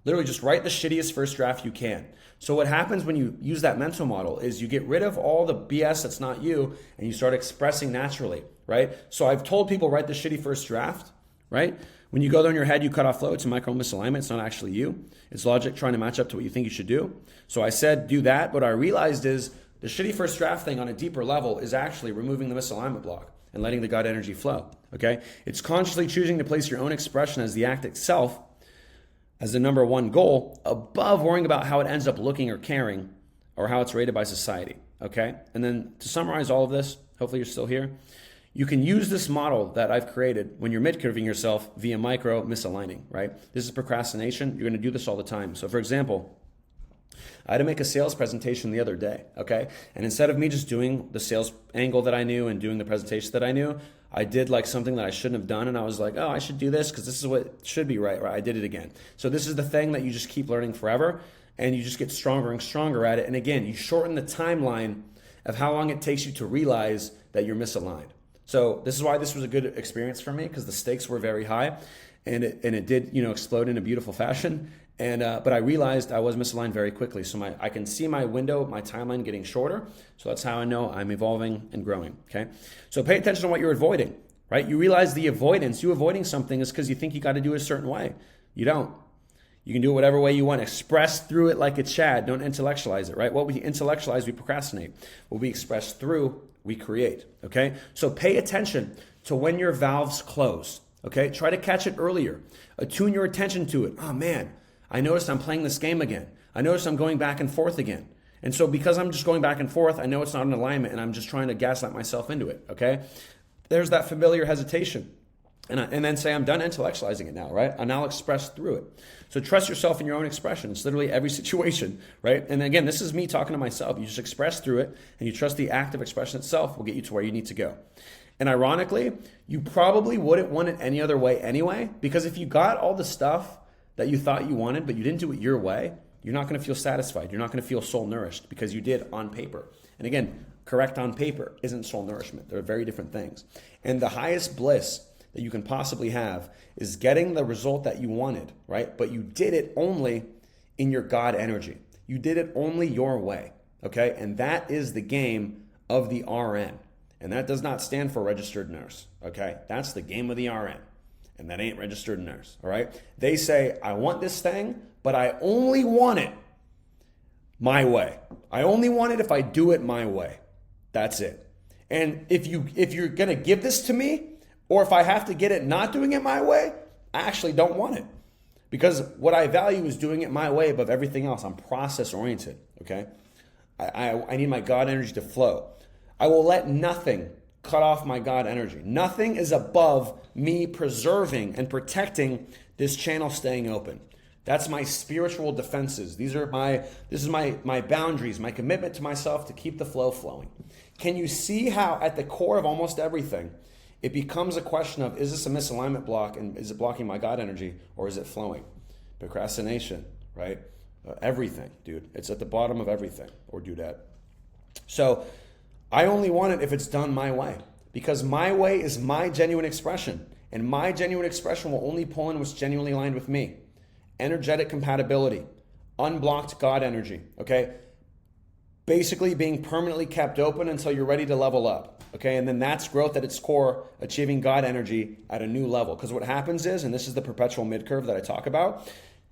Literally just write the shittiest first draft you can. So what happens when you use that mental model is you get rid of all the BS that's not you and you start expressing naturally, right? So I've told people write the shitty first draft, right? When you go there in your head, you cut off flow. It's a micro misalignment. It's not actually you. It's logic trying to match up to what you think you should do. So I said do that. What I realized is the shitty first draft thing on a deeper level is actually removing the misalignment block and letting the God energy flow, okay? It's consciously choosing to place your own expression as the act itself as the number one goal above worrying about how it ends up looking or caring or how it's rated by society, okay? And then to summarize all of this, hopefully you're still here, you can use this model that I've created when you're mid-curving yourself via micro misaligning, right? This is procrastination. You're gonna do this all the time. So for example, I had to make a sales presentation the other day, okay? And instead of me just doing the sales angle that I knew and doing the presentation that I knew, I did like something that I shouldn't have done, and I was like, oh, I should do this because this is what should be right. I did it again. So this is the thing that you just keep learning forever, and you just get stronger and stronger at it. And again, you shorten the timeline of how long it takes you to realize that you're misaligned. So this is why this was a good experience for me, because the stakes were very high, and it did explode in a beautiful fashion. And but I realized I was misaligned very quickly. So I can see my window, my timeline getting shorter. So that's how I know I'm evolving and growing. Okay. So pay attention to what you're avoiding, right? You realize the avoidance, you avoiding something is because you think you got to do it a certain way. You don't. You can do it whatever way you want. Express through it like a Chad. Don't intellectualize it, right? What we intellectualize, we procrastinate. What we express through, we create. Okay. So pay attention to when your valves close. Okay. Try to catch it earlier. Attune your attention to it. Oh man, I noticed I'm playing this game again. I noticed I'm going back and forth again. And so because I'm just going back and forth, I know it's not in alignment and I'm just trying to gaslight myself into it, okay? There's that familiar hesitation. And then say, I'm done intellectualizing it now, right? I'll now express through it. So trust yourself in your own expression. It's literally every situation, right? And again, this is me talking to myself. You just express through it and you trust the act of expression itself will get you to where you need to go. And ironically, you probably wouldn't want it any other way anyway, because if you got all the stuff that you thought you wanted, but you didn't do it your way, you're not going to feel satisfied. You're not going to feel soul nourished because you did on paper. And again, correct on paper isn't soul nourishment. They're very different things. And the highest bliss that you can possibly have is getting the result that you wanted, right? But you did it only in your God energy. You did it only your way, okay? And that is the game of the RN. And that does not stand for registered nurse, okay? That's the game of the RN. And that ain't registered nurse, all right? They say, I want this thing, but I only want it my way. I only want it if I do it my way. That's it. And if you're going to give this to me, or if I have to get it not doing it my way, I actually don't want it. Because what I value is doing it my way above everything else. I'm process oriented, okay? I need my God energy to flow. I will let nothing cut off my God energy. Nothing is above me preserving and protecting this channel staying open. That's my spiritual defenses. This is my boundaries, my commitment to myself to keep the flow flowing. Can you see how at the core of almost everything, it becomes a question of, is this a misalignment block and is it blocking my God energy or is it flowing? Procrastination, right? Everything, dude. It's at the bottom of everything, or dudette. So I only want it if it's done my way, because my way is my genuine expression, and my genuine expression will only pull in what's genuinely aligned with me. Energetic compatibility, unblocked God energy, okay? Basically being permanently kept open until you're ready to level up, okay? And then that's growth at its core, achieving God energy at a new level. Because what happens is, and this is the perpetual mid-curve that I talk about,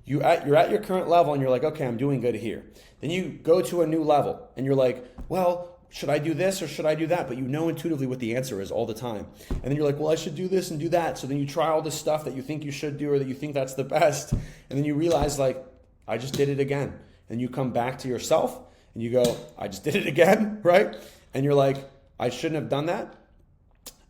you're at your current level and you're like, okay, I'm doing good here. Then you go to a new level and you're like, well, should I do this or should I do that? But you know intuitively what the answer is all the time. And then you're like, well, I should do this and do that. So then you try all this stuff that you think you should do or that you think that's the best. And then you realize, like, I just did it again. And you come back to yourself and you go, I just did it again, right? And you're like, I shouldn't have done that.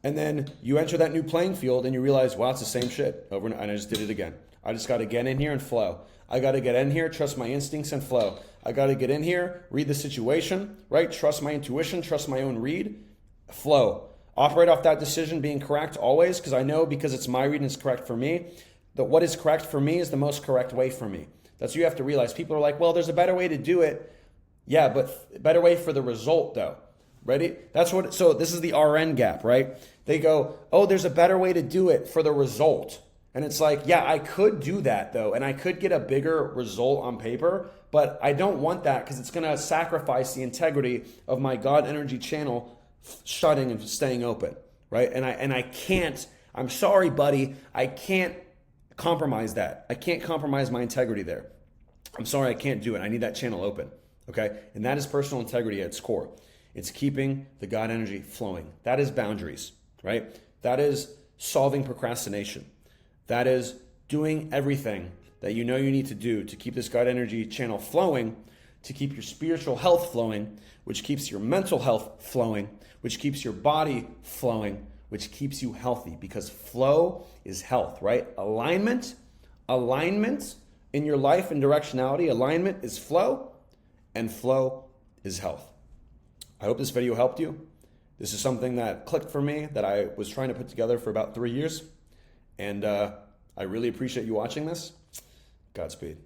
And then you enter that new playing field and you realize, wow, it's the same shit over and I just did it again. I just got to get in here and flow. I got to get in here, trust my instincts and flow. I got to get in here, read the situation, right? Trust my intuition, trust my own read, flow. Operate off that decision being correct always, because I know because it's my read and it's correct for me, that what is correct for me is the most correct way for me. That's what you have to realize. People are like, well, there's a better way to do it. Yeah, but a better way for the result though. Ready? So this is the RN gap, right? They go, oh, there's a better way to do it for the result. And it's like, yeah, I could do that though, and I could get a bigger result on paper, but I don't want that because it's going to sacrifice the integrity of my God energy channel shutting and staying open, right? And I can't, I'm sorry, buddy, I can't compromise that. I can't compromise my integrity there. I'm sorry, I can't do it. I need that channel open, okay? And that is personal integrity at its core. It's keeping the God energy flowing. That is boundaries, right? That is solving procrastination. That is doing everything that you know you need to do to keep this God energy channel flowing, to keep your spiritual health flowing, which keeps your mental health flowing, which keeps your body flowing, which keeps you healthy, because flow is health, right? Alignment in your life and directionality, alignment is flow, and flow is health. I hope this video helped you. This is something that clicked for me that I was trying to put together for about 3 years. And I really appreciate you watching this. Godspeed.